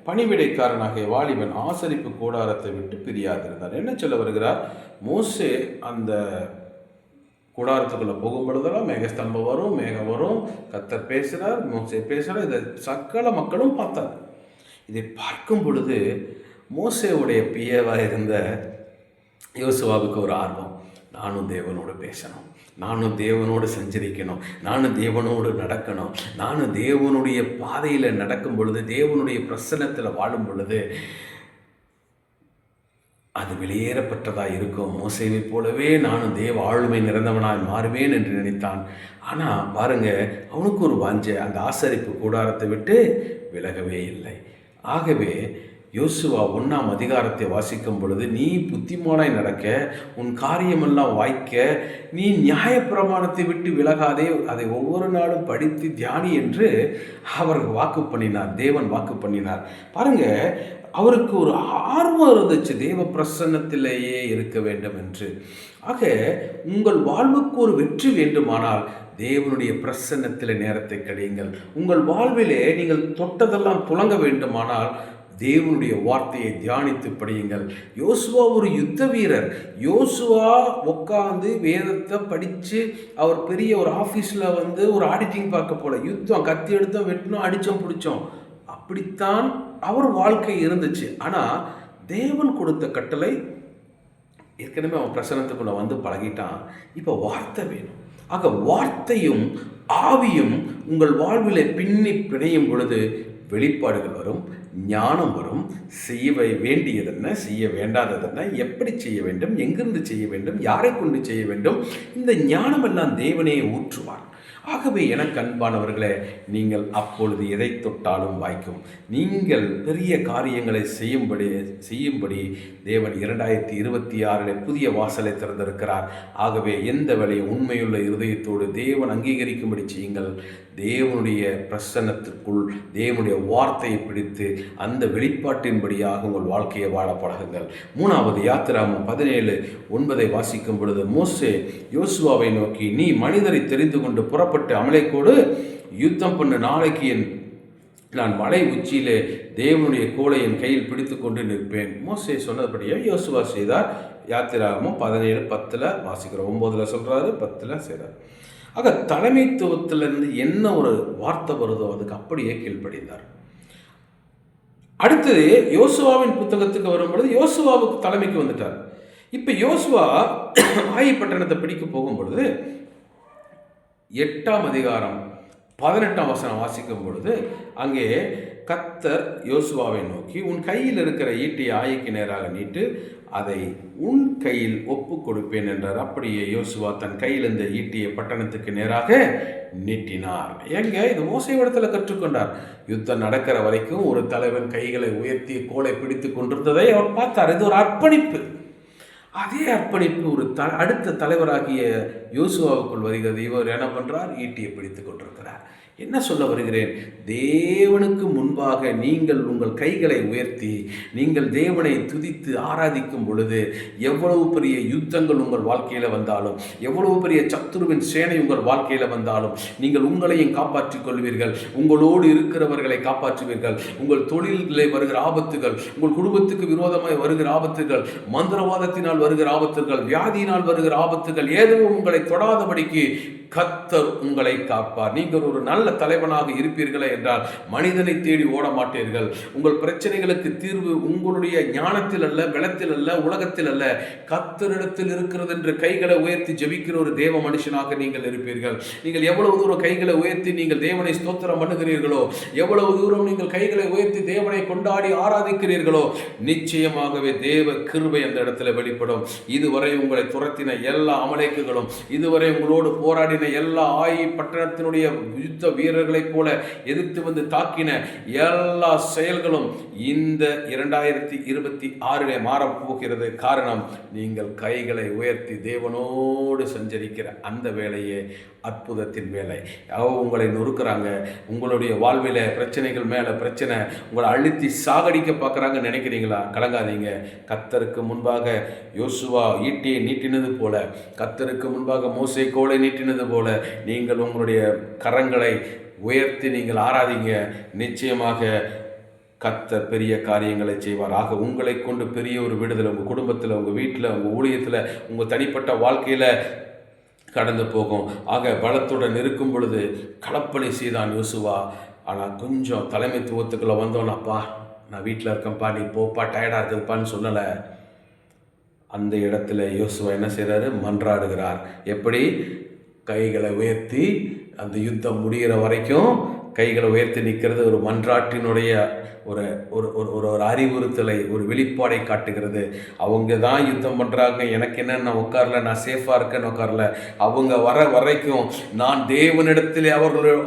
பணிவிடைக்காரனாகிய வாலிபன் ஆசரிப்பு கூடாரத்தை விட்டு பிரியாதிருந்தார். என்ன சொல்ல வருகிறார்? மோசே அந்த கூடாரத்துக்குள்ளே போகும் பொழுதெல்லாம் மேகஸ்தம்பம் வரும், மேகம் வரும், கர்த்தர் பேசுகிறார், மோசே பேசுகிறார். இதை சகல மக்களும் பார்த்தார். இதை பார்க்கும் பொழுது மோசேவுடைய பிஏவாக இருந்த யோசுவாவுக்கு ஒரு ஆர்வம், நானும் தேவனோடு பேசணும், நானும் தேவனோடு சஞ்சரிக்கணும், நானும் தேவனோடு நடக்கணும், நானும் தேவனுடைய பாதையில் நடக்கும் பொழுது, தேவனுடைய பிரசன்னத்தில் வாழும் பொழுது அது வெளியேறப்பட்டதாக இருக்கும். மோசேவை போலவே நானும் தேவ ஆளுமை நிறைந்தவனாய் மாறுவேன் என்று நினைத்தான். ஆனால் பாருங்க, அவனுக்கு ஒரு வாஞ்சை, அந்த ஆசரிப்பு கூடாரத்தை விட்டு விலகவே இல்லை. ஆகவே யோசுவா 1ஆம் அதிகாரத்தை வாசிக்கும் பொழுது, நீ புத்திமானாய் நடக்க, உன் காரியமெல்லாம் வாய்க்க, நீ நியாயப்பிரமாணத்தை விட்டு விலகாதே, அதை ஒவ்வொரு நாளும் படித்து தியானி என்று அவர் வாக்கு பண்ணினார். தேவன் வாக்கு பண்ணினார். பாருங்க, அவருக்கு ஒரு ஆர்வம் இருந்துச்சு தேவ பிரசன்னத்திலேயே இருக்க வேண்டும் என்று. ஆக உங்கள் வாழ்வுக்கு ஒரு வெற்றி வேண்டுமானால் தேவனுடைய பிரசன்னத்தில் நேரத்தை கழியுங்கள். உங்கள் வாழ்விலே நீங்கள் தொட்டதெல்லாம் துலங்க வேண்டுமானால் தேவனுடைய வார்த்தையை தியானித்து படியுங்கள். யோசுவா ஒரு யுத்த வீரர். யோசுவா உட்காந்து வேதத்தை படித்து அவர் பெரிய ஒரு ஆஃபீஸில் ஒரு ஆடிட்டிங் பார்க்க போல, யுத்தம் கத்தி எடுத்தோம், வெட்டினோம், அடித்தோம், பிடிச்சோம், அப்படித்தான் அவர் வாழ்க்கை இருந்துச்சு. ஆனால் தேவன் கொடுத்த கட்டளை, ஏற்கனவே அவன் பிரசனத்துக்குள்ள பழகிட்டான், இப்போ வார்த்தை வேணும். ஆக வார்த்தையும் ஆவியும் உங்கள் வாழ்வில் பின்னி பிணையும் பொழுது வெளிப்பாடுகள் வரும், ஞானம் வரும். செய்ய வேண்டியதென்ன, செய்ய வேண்டாததென்ன, எப்படி செய்ய வேண்டும், எங்கிருந்து செய்ய வேண்டும், யாரை கொண்டு செய்ய வேண்டும், இந்த ஞானமெல்லாம் தேவனே ஊற்றுவார். ஆகவே எனக்கு அன்பானவர்களே, நீங்கள் அப்பொழுது எதை தொட்டாலும் வாய்க்கும். நீங்கள் பெரிய காரியங்களை செய்யும்படி தேவன் 2026 புதிய வாசலை திறந்திருக்கிறார். ஆகவே எந்த வேலையை உண்மையுள்ள இருதயத்தோடு தேவன் அங்கீகரிக்கும்படி செய்யுங்கள். தேவனுடைய பிரசன்னத்திற்குள் தேவனுடைய வார்த்தையை பிடித்து அந்த வெளிப்பாட்டின்படியாக உங்கள் வாழ்க்கையை வாழ பழகுங்கள். 3வது யாத்திராகமம் 17:9 வாசிக்கும் பொழுது, மோசே யோசுவாவை நோக்கி, நீ மனிதரை தெரிந்து கொண்டு புறப்பட்டு அமலேக்கோடு யுத்தம் பண்ணு. நாளைக்கு நான் மலை உச்சியிலே தேவனுடைய கோலை என் கையில் பிடித்து கொண்டு நிற்பேன். மோசே சொன்னபடியே யோசுவா செய்தார். யாத்திராகமம் 17:10 வாசிக்கிறோம். 9 சொல்றாரு, 10 செய்கிறார். ஆக தலைமைத்துவத்திலிருந்து என்ன ஒரு வார்த்தை வருதோ அதுக்கு அப்படியே கீழ்ப்படிந்தார். அடுத்தது யோசுவாவின் புத்தகத்துக்கு வரும்பொழுது யோசுவாவுக்கு தலைமைக்கு வந்துட்டார். இப்போ யோசுவா ஆயி பட்டணத்தை பிடிக்க போகும்பொழுது 8ஆம் அதிகாரம் 18ஆம் வசனம் வாசிக்கும் பொழுது, அங்கே கர்த்தர் யோசுவாவை நோக்கி, உன் கையில் இருக்கிற ஈட்டியை ஆயிக்கு நேராக நீட்டு, அதை உன் கையில் ஒப்பு கொடுப்பேன் என்றார். அப்படியே யோசுவா தன் கையில் இருந்த ஈட்டியை பட்டணத்துக்கு நேராக நீட்டினார். எங்க இது மோசையிடத்தில் கற்றுக்கொண்டார். யுத்தம் நடக்கிற வரைக்கும் ஒரு தலைவன் கைகளை உயர்த்தி கோலை பிடித்து கொண்டிருந்ததை அவர் பார்த்தார். இது ஒரு அர்ப்பணிப்பு. அதே அர்ப்பணிப்பு ஒரு அடுத்த தலைவராகிய யோசுவாவுக்குள் வருகிறது. இவர் என்ன பண்ணுறார்? ஈட்டியை பிடித்து கொண்டிருக்கிறார். என்ன சொல்ல வருகிறேன்? தேவனுக்கு முன்பாக நீங்கள் உங்கள் கைகளை உயர்த்தி நீங்கள் தேவனை துதித்து ஆராதிக்கும் பொழுது எவ்வளவு பெரிய யுத்தங்கள் உங்கள் வாழ்க்கையில் வந்தாலும், எவ்வளவு பெரிய சத்துருவின் சேனை உங்கள் வாழ்க்கையில் வந்தாலும், நீங்கள் உங்களையும் காப்பாற்றிக் கொள்வீர்கள், உங்களோடு இருக்கிறவர்களை காப்பாற்றுவீர்கள். உங்கள் தொழில்களை வருகிற ஆபத்துகள், உங்கள் குடும்பத்துக்கு விரோதமாய் வருகிற ஆபத்துகள், மந்திரவாதத்தினால் வருகிற ஆபத்துகள், வியாதியினால் வருகிற ஆபத்துகள் எதுவும் உங்களை தொடாதபடிக்கு கர்த்தர் உங்களை காப்பார். நீங்கள் ஒரு நல்ல தலைவனாக இருப்பீர்களே என்றால் மனிதனை தேடி ஓட மாட்டீர்கள். உங்கள் பிரச்சனைகளுக்கு தீர்வு உங்களுடைய ஞானத்தில் அல்ல, பலத்தில் அல்ல, உலகத்தில் அல்ல, கர்த்தரிடத்தில் இருக்கிறது என்று கைகளை உயர்த்தி ஜெபிக்கிற ஒரு தேவ மனுஷனாக நீங்கள் இருப்பீர்கள். நீங்கள் எவ்வளவு தூரம் கைகளை உயர்த்தி நீங்கள் தேவனை ஸ்தோத்திரம் பண்ணுகிறீர்களோ, எவ்வளவு தூரம் நீங்கள் கைகளை உயர்த்தி தேவனை கொண்டாடி ஆராதிக்கிறீர்களோ, நிச்சயமாகவே தேவ கிருபை அந்த இடத்துல வெளிப்படும். இதுவரை உங்களை துரத்தின எல்லா அமலேக்குகளும், இதுவரை உங்களோடு போராடின எல்லா ஆயி பட்டணத்தினுடைய யுத்த வீரர்களைப் போல எதிர்த்து வந்து தாக்கின எல்லா செயல்களும் இந்த 2026 மாறப்போகிறது. காரணம், நீங்கள் கைகளை உயர்த்தி தேவனோடு சஞ்சரிக்கிற அந்த வேலையே அற்புதத்தின் வேலை. உங்களை நொறுக்கிறாங்க, உங்களுடைய வாழ்வில் பிரச்சனைகள் மேலே பிரச்சனை, உங்களை அழுத்தி சாகடிக்க பார்க்குறாங்க நினைக்கிறீங்களா? கலங்காதீங்க. கர்த்தருக்கு முன்பாக யோசுவா ஈட்டியை நீட்டினது போல, கர்த்தருக்கு முன்பாக மோசே கோலை நீட்டினது போல நீங்கள் உங்களுடைய கரங்களை உயர்த்தி நீங்கள் ஆராதிங்க. நிச்சயமாக கர்த்தர் பெரிய காரியங்களை செய்வார். ஆக உங்களை கொண்டு பெரிய ஒரு விடுதலை உங்கள் குடும்பத்தில், உங்கள் வீட்டில், உங்கள் ஊழியத்தில், உங்கள் தனிப்பட்ட வாழ்க்கையில் கடந்து போகும். ஆக பலத்துடன் இருக்கும் பொழுது களப்பணி செய்தான் யோசுவா. ஆனால் கொஞ்சம் தலைமைத்துவத்துக்குள்ளே வந்தோன்னப்பா, நான் வீட்டில் இருக்கேன்ப்பா, நீ போப்பா, டயர்டாக இருக்குதுப்பான்னு சொல்லலை. அந்த இடத்துல யோசுவா என்ன செய்கிறாரு? மன்றாடுகிறார். எப்படி? கைகளை உயர்த்தி அந்த யுத்தம் முடிகிற வரைக்கும் கைகளை உயர்த்தி நிற்கிறது ஒரு மன்றாட்டினுடைய ஒரு ஒரு ஒரு ஒரு அறிவுறுத்தலை, ஒரு வெளிப்பாடை காட்டுகிறது. அவங்க தான் யுத்தம் பண்ணுறாங்க, எனக்கு என்ன, நான் உட்காரல, நான் சேஃபாக இருக்கேன்னு உட்காரல. அவங்க வர வரைக்கும் நான் தேவனிடத்திலே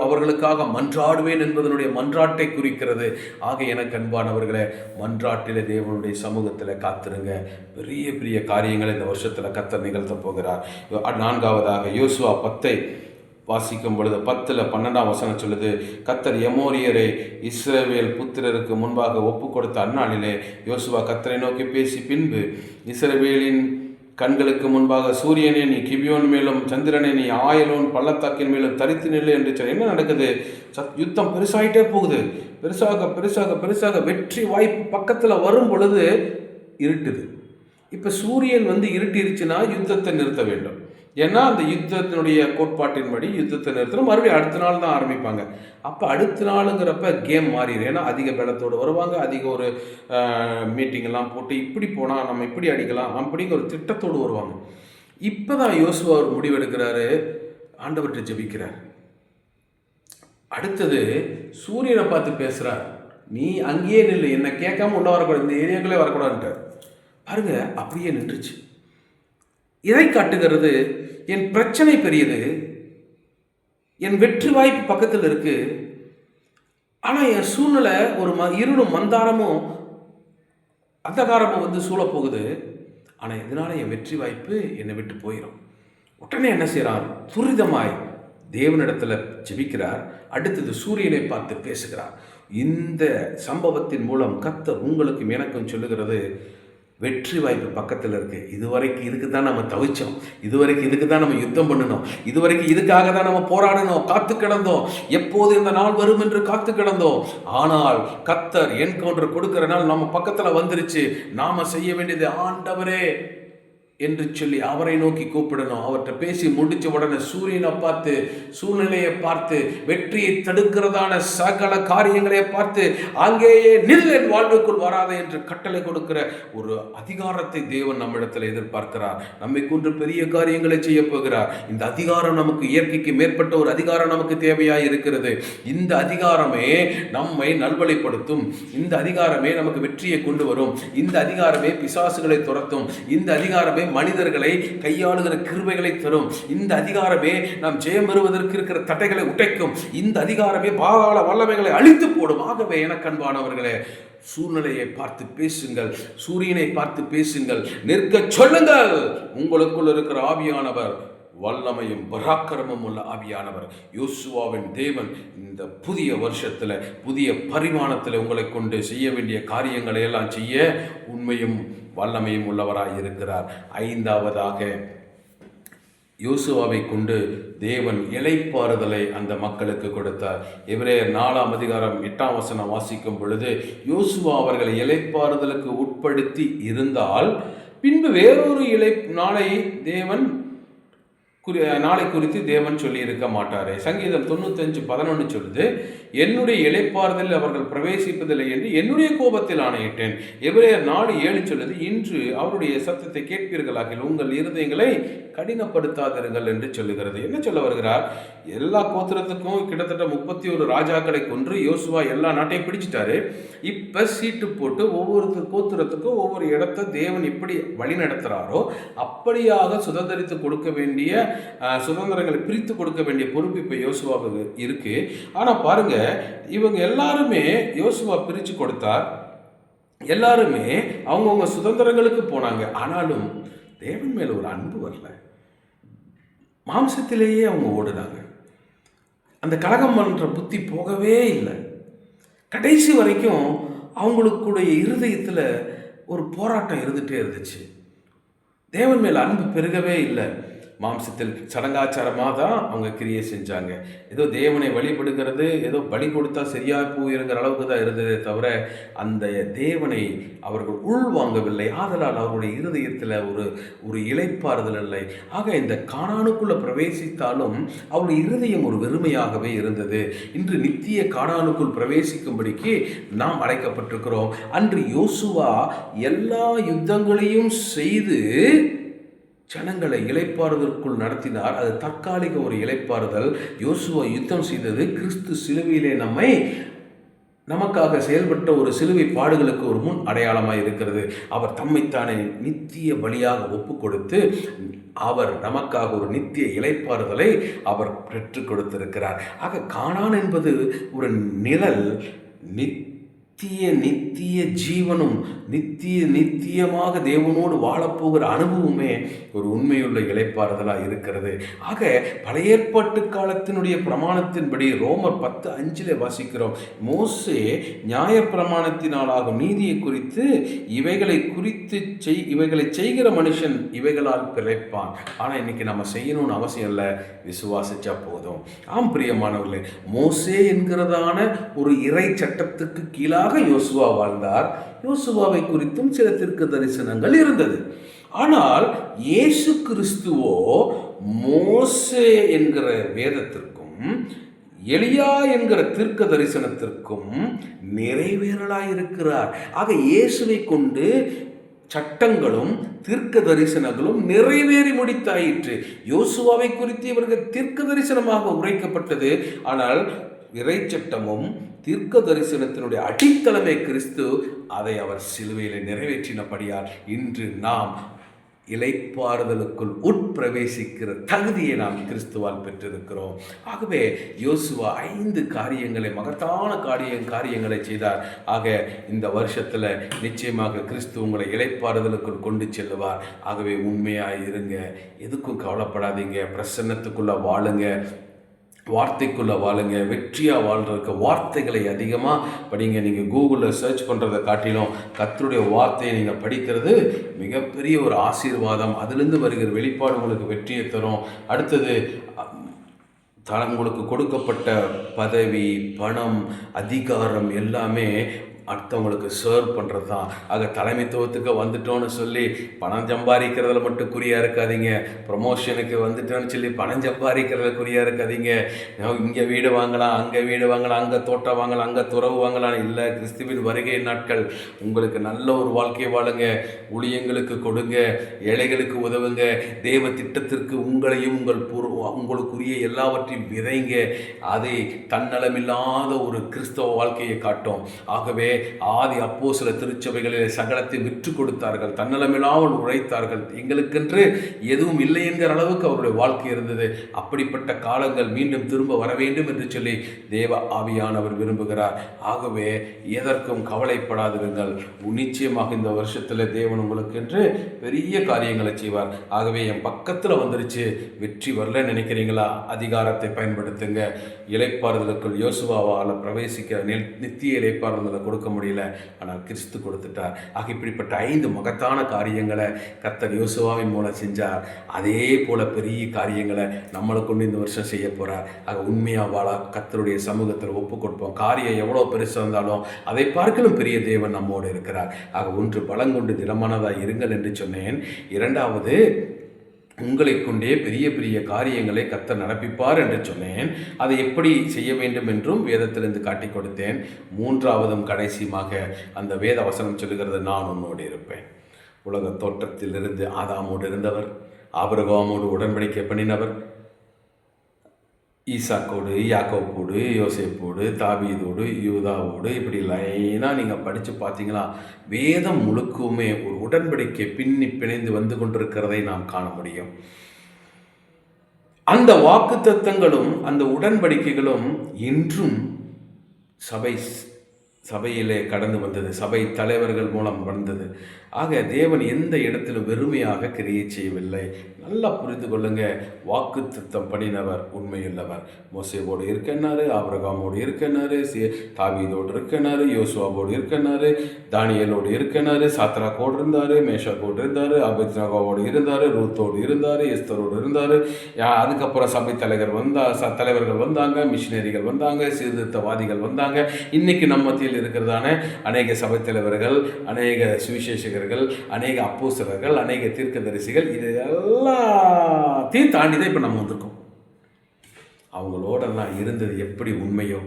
அவர்களுக்காக மன்றாடுவேன் என்பதனுடைய மன்றாட்டை குறிக்கிறது. ஆக எனக்கு அன்பானவர்களே, மன்றாட்டிலே தேவனுடைய சமூகத்தில் காத்திருங்க. பெரிய பெரிய காரியங்களை இந்த வருஷத்தில் கர்த்தர் நிகழ்த்த போகிறார். 4வதாக யோசுவா 10 வாசிக்கும் பொழுது 10:12 வசனம் சொல்லுது, கர்த்தர் எமோரியரை இஸ்ரவேல் புத்திரருக்கு முன்பாக ஒப்பு கொடுத்த அந்நாளிலே யோசுவா கர்த்தரை நோக்கி பேசி பின்பு இஸ்ரவேலின் கண்களுக்கு முன்பாக சூரியனே நீ கிபியோன் மேலும், சந்திரனே நீ ஆயலோன் பள்ளத்தாக்கின் மேலும் தரித்து நில்லு என்று சொல்லி என்ன நடக்குது? யுத்தம் பெருசாகிட்டே போகுது. பெருசாக பெருசாக பெருசாக வெற்றி வாய்ப்பு பக்கத்தில் வரும் பொழுது இருட்டுது. இப்போ சூரியன் இருட்டிருச்சுன்னா யுத்தத்தை நிறுத்த வேண்டும். ஏன்னா அந்த யுத்தத்தினுடைய கோட்பாட்டின்படி யுத்தத்தை நிறுத்தணும், மறுபடியும் அடுத்த நாள் தான் ஆரம்பிப்பாங்க. அப்போ அடுத்த நாளுங்கிறப்ப கேம் மாறிடும். ஏன்னா அதிக பலத்தோடு வருவாங்க, அதிக ஒரு மீட்டிங்கெல்லாம் போட்டு இப்படி போனால் நம்ம இப்படி அடிக்கலாம் அப்படிங்கிற ஒரு திட்டத்தோடு வருவாங்க. இப்போ தான் யோசுவா ஒரு முடிவெடுக்கிறாரு, ஆண்டவர்கிட்ட ஜெபிக்கிறார். அடுத்தது சூரியனை பார்த்து பேசுகிறார், நீ அங்கேயே நில்லு, என்னை கேட்காம உள்ள வரக்கூடாது, இந்த ஏரியாக்களே வரக்கூடாதுன்ட்டார். பாருங்க, அப்படியே நின்றுச்சு. இதை காட்டுகிறது, என் பிரச்சனை பெரியது, என் வெற்றி வாய்ப்பு பக்கத்தில் இருக்கு, ஆனால் என் சூழ்நிலை ஒரு இருளும் மந்தாரமும் அந்தகாரமும் சூழப்போகுது. ஆனால் இதனால என் வெற்றி வாய்ப்பு என்னை விட்டு போயிடும். உடனே என்ன செய்கிறார்? துரிதமாய் தேவனிடத்தில் ஜெபிக்கிறார். அடுத்தது சூரியனை பார்த்து பேசுகிறார். இந்த சம்பவத்தின் மூலம் கர்த்தர் உங்களுக்கும் எனக்கும் சொல்லுகிறது, வெற்றி வாய்ப்பு பக்கத்தில் இருக்குது. இதுவரைக்கும் இதுக்கு தான் நம்ம தவிச்சோம், இதுவரைக்கும் இதுக்கு தான் நம்ம யுத்தம் பண்ணணும், இதுவரைக்கும் இதுக்காக தான் நம்ம போராடணும், காத்து கிடந்தோம், எப்போது இந்த நாள் வரும் என்று காத்து கிடந்தோம். ஆனால் கர்த்தர் என்கவுண்டர் கொடுக்கிற நாள் நம்ம பக்கத்தில் வந்துருச்சு. நாம் செய்ய வேண்டியது, ஆண்டவரே என்று சொல்லி அவரை நோக்கி கூப்பிடணும். அவர்கிட்ட பேசி முடிச்ச உடனே சூரியனை பார்த்து, சூழ்நிலையை பார்த்து, வெற்றியை தடுக்கிறதான சகல காரியங்களை பார்த்து, அங்கேயே நில், என் வாழ்வுக்குள் வராது என்று கட்டளை கொடுக்கிற ஒரு அதிகாரத்தை தேவன் நம்மிடத்தில் எதிர்பார்க்கிறார். நம்மை கொண்டு பெரிய காரியங்களை செய்ய போகிறார். இந்த அதிகாரம் நமக்கு இயற்கைக்கு மேற்பட்ட ஒரு அதிகாரம் நமக்கு தேவையாக இருக்கிறது. இந்த அதிகாரமே நம்மை நல்வழிப்படுத்தும். இந்த அதிகாரமே நமக்கு வெற்றியை கொண்டு வரும். இந்த அதிகாரமே பிசாசுகளை துரத்தும். இந்த அதிகாரமே மனிதர்களை கையாளுகிற கிருபைகளை தரும். இந்த அதிகாரமே நாம் ஜெயம் பெறுவதற்கு இருக்கிற தடைகளை உடைக்கும். இந்த அதிகாரமே பாதாள வல்லமைகளை அழித்து போடும். ஆகவே எனக்கு அன்பானவர்களே, சூழ்நிலையை பார்த்து பேசுங்கள், சூரியனை பார்த்து பேசுங்கள், நிற்க சொல்லுங்கள். உங்களுக்குள் இருக்கிற ஆவியானவர் வல்லமையும் பராக்கிரமும் உள்ள ஆவியானவர், யோசுவாவின் தேவன் இந்த புதிய வருஷத்தில் புதிய பரிமாணத்தில் உங்களை கொண்டு செய்ய வேண்டிய காரியங்களை எல்லாம் செய்ய உண்மையும் வல்லமையும் உள்ளவராய் இருக்கிறார். ஐந்தாவதாக, யோசுவாவை கொண்டு தேவன் இளைப்பாறுதலை அந்த மக்களுக்கு கொடுத்தார். எபிரேயர் 4:8 வாசிக்கும் பொழுது, யோசுவா அவர்களை இளைப்பாறுதலுக்கு உட்படுத்தி இருந்தால் பின்பு வேறொரு நாளை குறித்து தேவன் சொல்லி இருக்க மாட்டாரே. சங்கீதம் 95:11 சொல்லுது, என்னுடைய இளைப்பாறுதலில் அவர்கள் பிரவேசிப்பதில்லை என்று என்னுடைய கோபத்தில் ஆணையிட்டேன். எபிரேயர் 4:7 சொல்லுது, இன்று அவருடைய சத்தத்தை கேட்பீர்களாகில் உங்கள் இருதயங்களை கடினப்படுத்தாதீர்கள் என்று சொல்லுகிறது. என்ன சொல்ல வருகிறார்? எல்லா கோத்திரத்துக்கும் கிட்டத்தட்ட 31 ராஜாக்களை கொன்று யோசுவா எல்லா நாட்டையும் பிடிச்சிட்டாரு. இப்ப சீட்டு போட்டு ஒவ்வொரு கோத்திரத்துக்கும் ஒவ்வொரு இடத்தை தேவன் எப்படி வழி நடத்துறாரோ அப்படியாக சுதந்திரித்து கொடுக்க வேண்டிய, சுதந்திரங்களை பிரித்து கொடுக்க வேண்டிய பொறுப்பு இப்ப யோசுவாவுக்கு இருக்கு. ஆனா பாருங்க, இவங்க எல்லாருமே யோசுவா பிரித்து கொடுத்தார், எல்லாருமே அவங்கவுங்க சுதந்திரங்களுக்கு போனாங்க. ஆனாலும் தேவன் மேல ஒரு அன்பு வரல. மாம்சத்திலேயே அவங்க ஓடுனாங்க. அந்த கலகம் பண்ற புத்தி போகவே இல்லை. கடைசி வரைக்கும் அவங்களுக்குடைய இருதயத்தில் ஒரு போராட்டம் இருந்துகிட்டே இருந்துச்சு. தேவன் மேல அன்பு பெருகவே இல்லை. மாம்சத்தில் சடங்காச்சாரமாக தான் அவங்க கிரியை செஞ்சாங்க. ஏதோ தேவனை வழிபடுகிறது, ஏதோ பலி கொடுத்தா சரியாக போயிருங்கிற அளவுக்கு தான் இருந்ததே தவிர அந்த தேவனை அவர்கள் உள்வாங்கவில்லை. ஆதலால் அவருடைய இருதயத்தில் ஒரு இளைப்பாறுதல் இல்லை. ஆக இந்த கானானுக்குள்ளே பிரவேசித்தாலும் அவருடைய இருதயம் ஒரு வெறுமையாகவே இருந்தது. இன்று நித்திய கானானுக்குள் பிரவேசிக்கும்படிக்கு நாம் அழைக்கப்பட்டிருக்கிறோம். அன்று யோசுவா எல்லா யுத்தங்களையும் செய்து ஜனங்களை இளைப்பாறுதலுக்குள் நடத்தினார். அது தற்காலிக ஒரு இளைப்பாறுதல். யோசுவா யுத்தம் செய்தது கிறிஸ்து சிலுவையிலே நமக்காக செயல்பட்ட ஒரு சிலுவை பாடுகளுக்கு ஒரு முன் அடையாளமாக இருக்கிறது. அவர் தம்மைத்தானே நித்திய பலியாக ஒப்பு கொடுத்து அவர் நமக்காக ஒரு நித்திய இளைப்பாறுதலை அவர் பெற்றுக் கொடுத்திருக்கிறார். ஆக கானான் என்பது ஒரு நிழல், நித்திய ஜீவனும் நித்தியமாக தேவனோடு வாழப்போகிற அனுபவமே ஒரு உண்மையுள்ள இளைப்பாறுதலாக இருக்கிறது. ஆக பழைய ஏற்பாட்டு காலத்தினுடைய பிரமாணத்தின்படி ரோமர் 10:5 வாசிக்கிறோம், மோசே நியாய பிரமாணத்தினாலாகும் நீதியை குறித்து இவைகளை செய்கிற மனுஷன் இவைகளால் பிழைப்பான். ஆனால் இன்னைக்கு நம்ம செய்யணும்னு அவசியம் இல்லை, விசுவாசிச்சா போதும். ஆம் பிரியமானவர்களே, மோசே என்கிறதான ஒரு இறை சட்டத்துக்கு கீழாக யோசுவா வாழ்ந்தார். யோசுவாவை குறித்தும் சில தீர்க்க தரிசனங்கள் இருந்தது. ஆனால் இயேசு கிறிஸ்துவோ மோசே என்கிற வேதத்திற்கும் எலியா என்கிற தீர்க்க தரிசனத்திற்கும் நிறைவேறலாயிருக்கிறார். ஆக இயேசுவை கொண்டு சட்டங்களும் தீர்க்க தரிசனங்களும் நிறைவேறி முடித்தாயிற்று. யோசுவாவை குறித்து இவர்கள் தீர்க்க தரிசனமாக உரைக்கப்பட்டது. ஆனால் இறைச்சட்டமும் தீர்க்க தரிசனத்தினுடைய அடித்தளமே கிறிஸ்து. அதை அவர் சிலுவையில் நிறைவேற்றினபடியால் இன்று நாம் இளைப்பாறுதலுக்குள் உட்பிரவேசிக்கிற தகுதியை நாம் கிறிஸ்துவால் பெற்றிருக்கிறோம். ஆகவே யோசுவா 5 காரியங்களை, மகத்தான காரியங்களை செய்தார். ஆக இந்த வருஷத்தில் நிச்சயமாக கிறிஸ்து உங்களை இளைப்பாறுதலுக்குள் கொண்டு செல்லுவார். ஆகவே உண்மையாக இருங்க, எதுக்கும் கவலைப்படாதீங்க, பிரசன்னத்துக்குள்ளே வாழுங்க, வார்த்தைக்குள்ளே வாழுங்க. வெற்றியாக வாழ்றதுக்கு வார்த்தைகளை அதிகமாக படிங்க. நீங்கள் கூகுளில் சர்ச் பண்ணுறதை காட்டிலும் கர்த்தருடைய வார்த்தையை நீங்கள் படிக்கிறது மிகப்பெரிய ஒரு ஆசீர்வாதம். அதிலிருந்து வருகிற வெளிப்பாடு உங்களுக்கு வெற்றியை தரும். அடுத்தது, உங்களுக்கு கொடுக்கப்பட்ட பதவி, பணம், அதிகாரம் எல்லாமே அடுத்தவங்களுக்கு சர்வ் பண்ணுறது தான். ஆக தலைமைத்துவத்துக்கு வந்துட்டோன்னு சொல்லி பணம் சம்பாதிக்கிறதுல மட்டும் குறியாக இருக்காதீங்க. ப்ரொமோஷனுக்கு வந்துட்டோன்னு சொல்லி பணம் சம்பாதிக்கிறதுல குறியாக இருக்காதீங்க. இங்கே வீடு வாங்கலாம், அங்கே வீடு வாங்கலாம், அங்கே தோட்டம் வாங்கலாம், அங்கே துறவு வாங்கலாம். இல்லை, கிறிஸ்துவின் வருகை நாட்கள் உங்களுக்கு நல்ல ஒரு வாழ்க்கையை வாழுங்க, ஊழியங்களுக்கு கொடுங்க, ஏழைகளுக்கு உதவுங்க, தேவ திட்டத்திற்கு உங்களையும் உங்களுக்குரிய எல்லாவற்றையும் விதைங்க. அதை தன்னலமில்லாத ஒரு கிறிஸ்தவ வாழ்க்கையை காட்டும். ஆகவே ஆதி அப்போஸ்தல திருச்சபைகளில் சகலத்தை விற்று கொடுத்தார்கள், தன்னலமில்லாமல் உழைத்தார்கள், எங்களுக்கென்று எதுவும் இல்லை என்கிற அளவுக்கு அவருடைய வாழ்க்கை இருந்தது. அப்படிப்பட்ட காலங்கள் மீண்டும் திரும்ப வர வேண்டும் என்று சொல்லி தேவ ஆவியானவர் விரும்புகிறார். ஆகவே எதற்கும் கவலைப்படாதிருங்கள். நிச்சயமாக இந்த வருஷத்தில் தேவன் உங்களுக்கென்று பெரிய காரியங்களை செய்வார். ஆகவே என் பக்கத்தில் வந்துருச்சு, வெற்றி வரல நினைக்கிறீங்களா? அதிகாரத்தை பயன்படுத்துங்க. இளைப்பாறுதலுக்குள் யோசுவாவால் பிரவேசிக்க நித்திய இளைப்பாறுதலை கொடுக்க முடியல, ஆனால் கிறிஸ்து கொடுத்துட்டார். ஆக இப்படிப்பட்ட 5 மகத்தான காரியங்களை கர்த்தர் யோசுவாவின் மூலம் செஞ்சார். அதே போல பெரிய காரியங்களை நம்மளை கொண்டு இந்த வருஷம் செய்ய போறார். ஆக உண்மையாக வாழ கர்த்தருடைய சமூகத்தில் ஒப்பு கொடுப்போம். காரியம் எவ்வளோ பெருசாக இருந்தாலும் அதை பார்க்கலும் பெரிய தேவன் நம்மோடு இருக்கிறார். ஆக ஒன்று, பலங்கொண்டு திடமானதாக இருங்கள் என்று சொன்னேன். 2வது, உங்களை கொண்டே பெரிய பெரிய காரியங்களை கர்த்தர் நடப்பிப்பார் என்று சொன்னேன். அதை எப்படி செய்ய வேண்டும் என்றும் வேதத்திலிருந்து காட்டி கொடுத்தேன். 3வதும் கடைசியுமாக அந்த வேத வசனம் சொல்லுகிறது, நான் உன்னோடு இருப்பேன். உலக தோற்றத்திலிருந்து ஆதாமோடு இருந்தவர், ஆபிரகாமோடு உடன்படிக்கை பண்ணினவர், ஈசாக்கோடு, யாக்கோப்போடு, யோசேப்போடு, தாவீதோடு, யூதாவோடு, இப்படி லைனாக நீங்கள் படித்து பார்த்தீங்கன்னா வேதம் முழுக்குமே ஒரு உடன்படிக்கை பிணைந்து வந்து கொண்டிருக்கிறதை நாம் காண முடியும். அந்த வாக்குத்தத்தங்களும் அந்த உடன்படிக்கைகளும் இன்றும் சபையிலே கடந்து வந்தது, சபை தலைவர்கள் மூலம் வந்தது. ஆக தேவன் எந்த இடத்திலும் வெறுமையாக கிரியை செய்யவில்லை. நல்லா புரிந்து கொள்ளுங்க. வாக்குத்தத்தம் பண்ணினவர் உண்மையுள்ளவர். மோசேவோடு இருக்கனாரு, ஆபிரகாமோடு இருக்கனாரு, தாவீதோடு இருக்கனாரு, யோசுவாவோடு இருக்கனாரு, தானியேலோடு இருக்கனாரு, சாத்ராக்கோடு இருந்தார், மேஷாக்கோடு இருந்தார், அபேத்நேகோவோடு இருந்தார், ரூத்தோடு இருந்தார், எஸ்தரோடு இருந்தார். அதுக்கப்புறம் சபை தலைவர்கள் வந்தாங்க, மிஷினரிகள் வந்தாங்க, சீர்திருத்தவாதிகள் வந்தாங்க. இன்னைக்கு நம்ம மத்தியில் இருக்கிறதான அநேக சபை தலைவர்கள், அநேக சுவிசேஷகர்கள், அநேக அப்போஸ்தலர்கள், அநேக தீர்க்கதரிசிகள், இது எல்லாத்தையும் தாண்டி தான் இப்போ நம்ம வந்திருக்கோம். அவங்களோடெல்லாம் இருந்தது எப்படி உண்மையோ,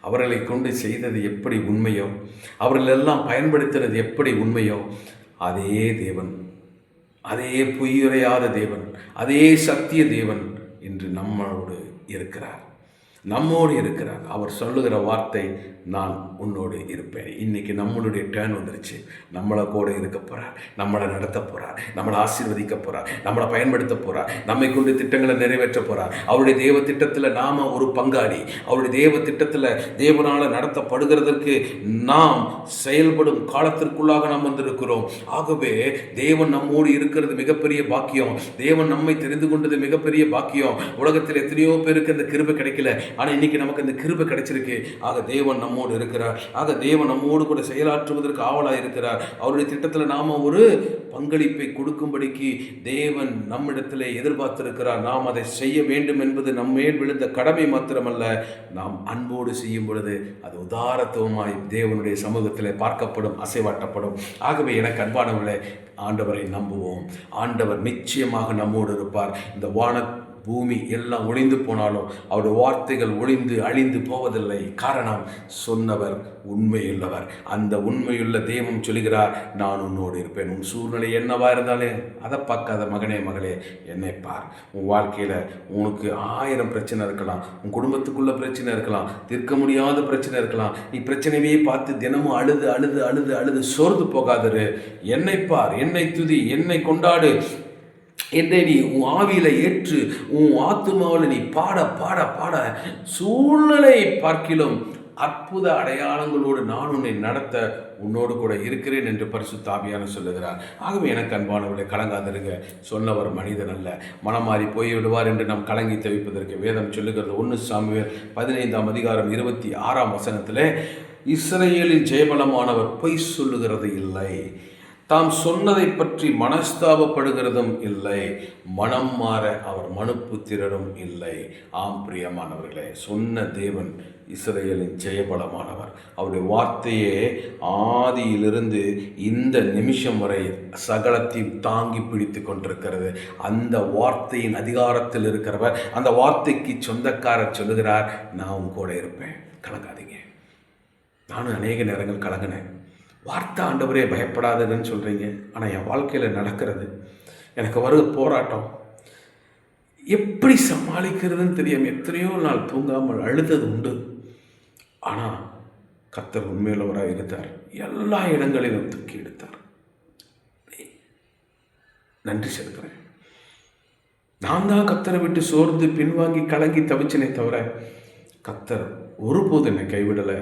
அவர்களை கொண்டு செய்தது எப்படி உண்மையோ, அவர்களெல்லாம் பயன்படுத்தினது எப்படி உண்மையோ, அதே தேவன், அதே பொய்யுரையாத தேவன், அதே சத்திய தேவன் இன்று நம்மளோடு இருக்கிறார். நம்மோடு இருக்கிறார். அவர் சொல்லுகிற வார்த்தை, நான் உன்னோடு இருப்பேன். இன்னைக்கு நம்மளுடைய டேர்ன் வந்துருச்சு. நம்மளை கூட இருக்க போகிறார், நம்மளை நடத்த போகிறார், நம்மளை ஆசீர்வதிக்க போகிறார், நம்மளை பயன்படுத்த போகிறார், நம்மை கொண்டு திட்டங்களை நிறைவேற்ற போகிறார். அவருடைய தேவ திட்டத்தில் நாம் ஒரு பங்காளி. அவருடைய தேவ திட்டத்தில் தேவனால் நடத்தப்படுகிறதற்கு நாம் செயல்படும் காலத்திற்குள்ளாக நாம் வந்திருக்கிறோம். ஆகவே தேவன் நம்மோடு இருக்கிறது மிகப்பெரிய பாக்கியம். தேவன் நம்மை தெரிந்து கொண்டது மிகப்பெரிய பாக்கியம். உலகத்தில் எத்தனையோ பேருக்கு அந்த கிருபை கிடைக்கல, ஆனால் இன்னைக்கு நமக்கு அந்த கிருபை கிடைச்சிருக்கு. ஆக தேவன் நம்மோடு இருக்கிறார். ஆக தேவன் நம்மோடு கூட செயலாற்றுவதற்கு ஆவலாக இருக்கிறார். அவருடைய திட்டத்தில் நாம ஒரு பங்களிப்பை கொடுக்கும்படிக்கு தேவன் நம்மிடத்திலே எதிர்பார்த்திருக்கிறார். நாம் அதை செய்ய வேண்டும் என்பது நம்மேல் விழுந்த கடமை மாத்திரமல்ல, நாம் அன்போடு செய்யும் பொழுது அது உதாரத்துவமாய் தேவனுடைய சமூகத்தில் பார்க்கப்படும், அசைவாட்டப்படும். ஆகவே எனக்கு அன்பானவர்களே, ஆண்டவரை நம்புவோம். ஆண்டவர் நிச்சயமாக நம்மோடு இருப்பார். இந்த பூமி எல்லாம் ஒளிந்து போனாலும் அவருடைய வார்த்தைகள் ஒளிந்து அழிந்து போவதில்லை. காரணம், சொன்னவர் உண்மையுள்ளவர். அந்த உண்மையுள்ள தெய்வம் சொல்கிறார், நான் உன்னோடு இருப்பேன். உன் சூழ்நிலை என்னவா இருந்தாலே அதை பார்க்காத மகனே மகளே, என்னை பார். உன் வாழ்க்கையில் உனக்கு 1000 பிரச்சனை இருக்கலாம், உன் குடும்பத்துக்குள்ள பிரச்சனை இருக்கலாம், தீர்க்க முடியாத பிரச்சனை இருக்கலாம். நீ பிரச்சனையே பார்த்து தினமும் அழுது அழுது அழுது அழுது சோர்ந்து போகாதரு. என்னை பார், என்னை துதி, என்னை கொண்டாடு, என்னை நீ உன் ஆவியில ஏற்று, உன் ஆத்துமாவில் நீ பாட பாட பாட சூழ்நிலை பார்க்கிலும் அற்புத அடையாளங்களோடு நான் உன்னை நடத்த உன்னோடு கூட இருக்கிறேன் என்று பரிசுத்த ஆவியானவர் சொல்லுகிறார். ஆகவே எனக்கு அன்பானவர்களை, கலங்காதிருங்க. சொன்னவர் மனிதன் அல்ல, மனமாறி போய்விடுவார் என்று நாம் கலங்கி தவிப்பதற்கு வேதம் சொல்லுகிறது. 1 சாமுவேல் 15ஆம் அதிகாரம் 26ஆம் வசனத்திலே, இஸ்ரவேலின் ஜெயபலமானவர் பொய் சொல்லுகிறது இல்லை, தாம் சொன்னதை பற்றி மனஸ்தாபப்படுகிறதும் இல்லை, மனம் மாற அவர் மனுப்புத்திரரும் இல்லை. ஆம் பிரியமானவர்களே, சொன்ன தேவன் இஸ்ரவேலின் ஜெயபலமானவர். அவருடைய வார்த்தையே ஆதியிலிருந்து இந்த நிமிஷம் வரை சகலத்தையும் தாங்கி பிடித்து கொண்டிருக்கிறது. அந்த வார்த்தையின் அதிகாரத்தில் இருக்கிறவர், அந்த வார்த்தைக்கு சொந்தக்காரர் சொல்லுகிறார், நான் உன் கூட இருப்பேன், கலங்காதீங்க. நானும் அநேக நேரங்கள் கலங்கினேன். வார்த்தை ஆண்டவரே பயப்படாததுன்னு சொல்கிறீங்க, ஆனால் என் வாழ்க்கையில் நடக்கிறது, எனக்கு வருது போராட்டம், எப்படி சமாளிக்கிறதுன்னு தெரியாமல் எத்தனையோ நாள் தூங்காமல் அழுதது உண்டு. ஆனால் கர்த்தர் உண்மையுள்ளவராக இருந்தார். எல்லா இடங்களிலும் தூக்கி எடுத்தார். நன்றி செலுத்துகிறேன். நான் தான் கர்த்தரை விட்டு சோர்ந்து பின்வாங்கி கலங்கி தவிச்சினே தவிர கர்த்தர் ஒருபோது என்னை கைவிடலை.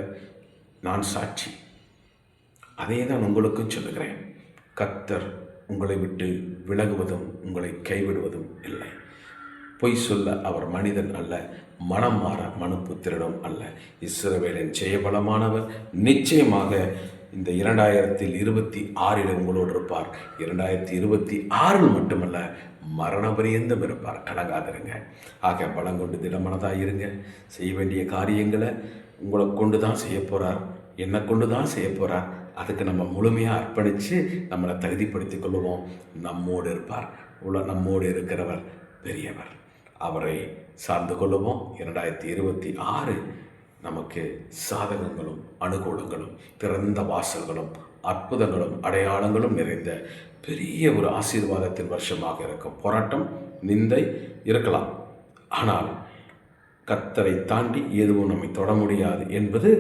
நான் சாட்சி. அதே தான் உங்களுக்கும் சொல்லுகிறேன். கர்த்தர் உங்களை விட்டு விலகுவதும் உங்களை கைவிடுவதும் இல்லை. பொய் சொல்ல அவர் மனிதன் அல்ல, மனம் மாற மனுப்புத்திரனும் அல்ல. இஸ்ரவேலின் ஜெயபலமானவர் நிச்சயமாக இந்த 2026 உங்களோடு இருப்பார். 2026 மட்டுமல்ல, மரண பரியந்தம் இருப்பார். கலங்காதிருங்க. ஆக பலங்கொண்டு திடமனதாக இருங்க. செய்ய வேண்டிய காரியங்களை உங்களை கொண்டு தான் செய்ய போகிறார், என்னை கொண்டு தான் செய்ய போகிறார். அதுக்கு நம்ம முழுமையாக அர்ப்பணித்து நம்மளை தகுதிப்படுத்தி கொள்ளுவோம். நம்மோடு இருப்பார். நம்மோடு இருக்கிறவர் பெரியவர். அவரை சார்ந்து கொள்ளுவோம். 2026 நமக்கு சாதகங்களும் அனுகூலங்களும் திறந்த வாசல்களும் அற்புதங்களும் அடையாளங்களும் நிறைந்த பெரிய ஒரு ஆசீர்வாதத்தின் வருஷமாக இருக்கும். போராட்டம், நிந்தை இருக்கலாம், ஆனால் கர்த்தரை தாண்டி எதுவும் நம்மை தொட முடியாது என்பது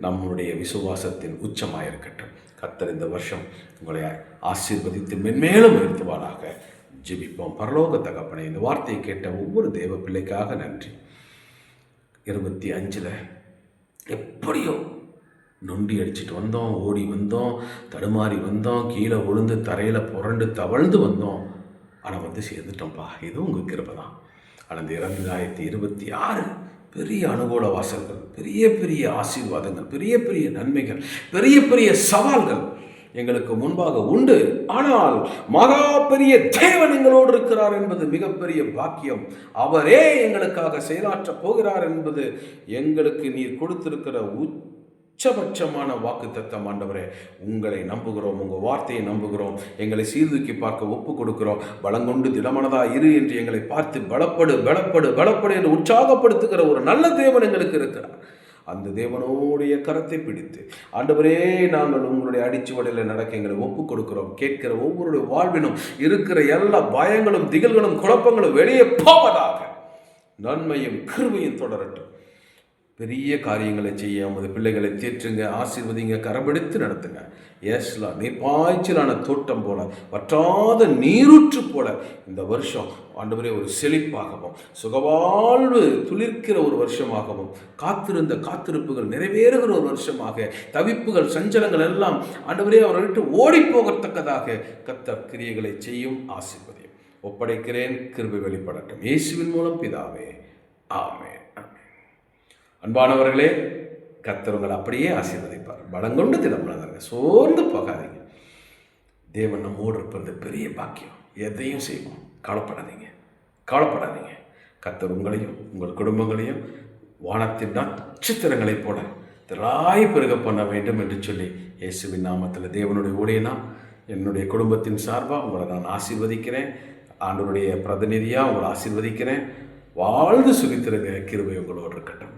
நம்முடைய விசுவாசத்தின் உச்சமாக இருக்கட்டும். கர்த்தர் இந்த வருஷம் உங்களை ஆசீர்வதித்து மென்மேலும் உயர்த்துவாராக. ஜெபிப்போம். பரலோக தகப்பனே, இந்த வார்த்தையை கேட்ட ஒவ்வொரு தேவ பிள்ளைக்காக நன்றி. 25 எப்படியோ நொண்டி அடிச்சுட்டு வந்தோம், ஓடி வந்தோம், தடுமாறி வந்தோம், கீழே விழுந்து தரையில் புரண்டு தவழ்ந்து வந்தோம். ஆனால் வந்து சேர்ந்துட்டோம்ப்பா. இதுவும் உங்கள் கிருபை தான். ஆனால் இந்த 2026 பெரிய அனுகூல வாசல்கள், பெரிய பெரிய ஆசீர்வாதங்கள், பெரிய பெரிய நன்மைகள், பெரிய பெரிய சவால்கள் எங்களுக்கு முன்பாக உண்டு. ஆனால் மகா பெரிய தேவன் எங்களோடு இருக்கிறார் என்பது மிகப்பெரிய பாக்கியம். அவரே எங்களுக்காக செயலாற்றப் போகிறார் என்பது எங்களுக்கு நீர் கொடுத்திருக்கிற உச்சபட்சமான வாக்குத்தத்தம். ஆண்டவரே, உங்களை நம்புகிறோம், உங்கள் வார்த்தையை நம்புகிறோம், எங்களை சீர்தூக்கி பார்க்க ஒப்பு கொடுக்கிறோம். பலங்கொண்டு திடமனதா இரு என்று எங்களை பார்த்து பலப்படு பலப்படு பலப்படு என்று உற்சாகப்படுத்துகிற ஒரு நல்ல தேவன் எங்களுக்கு இருக்கிறார். அந்த தேவனுடைய கரத்தை பிடித்து, ஆண்டவரே, நாங்கள் உங்களுடைய அடிச்சுவடையில் நடக்க எங்களை ஒப்பு கொடுக்கிறோம். கேட்கிற ஒவ்வொருடைய வாழ்வினும் இருக்கிற எல்லா பயங்களும் திகழ்களும் குழப்பங்களும் வெளியே போவதாக. நன்மையும் கிருபையும் தொடரட்டும். பெரிய காரியங்களை செய்ய உமது பிள்ளைகளை தேற்றுங்க, ஆசீர்வதிங்க, கரபிடித்து நடத்துங்க. ஏஸ்லா நீர் பாய்ச்சலான தோட்டம் போல, வற்றாத நீரூற்று போல இந்த வருஷம் ஆண்டவரே ஒரு செழிப்பாகவும் சுகவாழ்வு துளிர்க்கிற ஒரு வருஷமாகவும், காத்திருந்த காத்திருப்புகள் நிறைவேறுகிற ஒரு வருஷமாக, தவிப்புகள் சஞ்சலங்கள் எல்லாம் ஆண்டவரே அவரை விட்டு ஓடி போகத்தக்கதாக கர்த்தர் கிரியைகளை செய்யும். ஆசீர்வதியும் ஒப்படைக்கிறேன். கிருபை வெளிப்படட்டும். இயேசுவின் மூலம் பிதாவே, ஆமென். அன்பானவர்களே, கர்த்தர் உங்களை அப்படியே ஆசீர்வதிப்பார். பலங்கொண்டு திடமனதாங்க, சோர்ந்து போகாதீங்க. தேவன் நம்மோடு இருப்பது பெரிய பாக்கியம். எதையும் செய்வோம். கவலைப்படாதீங்க. கர்த்தர் உங்களையும் உங்கள் குடும்பங்களையும் வானத்தின் நட்சத்திரங்களைப் போல திராய் பெருக பண்ண வேண்டும் என்று சொல்லி இயேசுவின் நாமத்தில் தேவனுடைய ஊழியனா என்னுடைய குடும்பத்தின் சார்பாக உங்களை நான் ஆசீர்வதிக்கிறேன். ஆண்டவருடைய பிரதிநிதியாக உங்களை ஆசீர்வதிக்கிறேன். வாழ்ந்து சுகித்திருங்க. கிருபை உங்களோடு இருக்கட்டும்.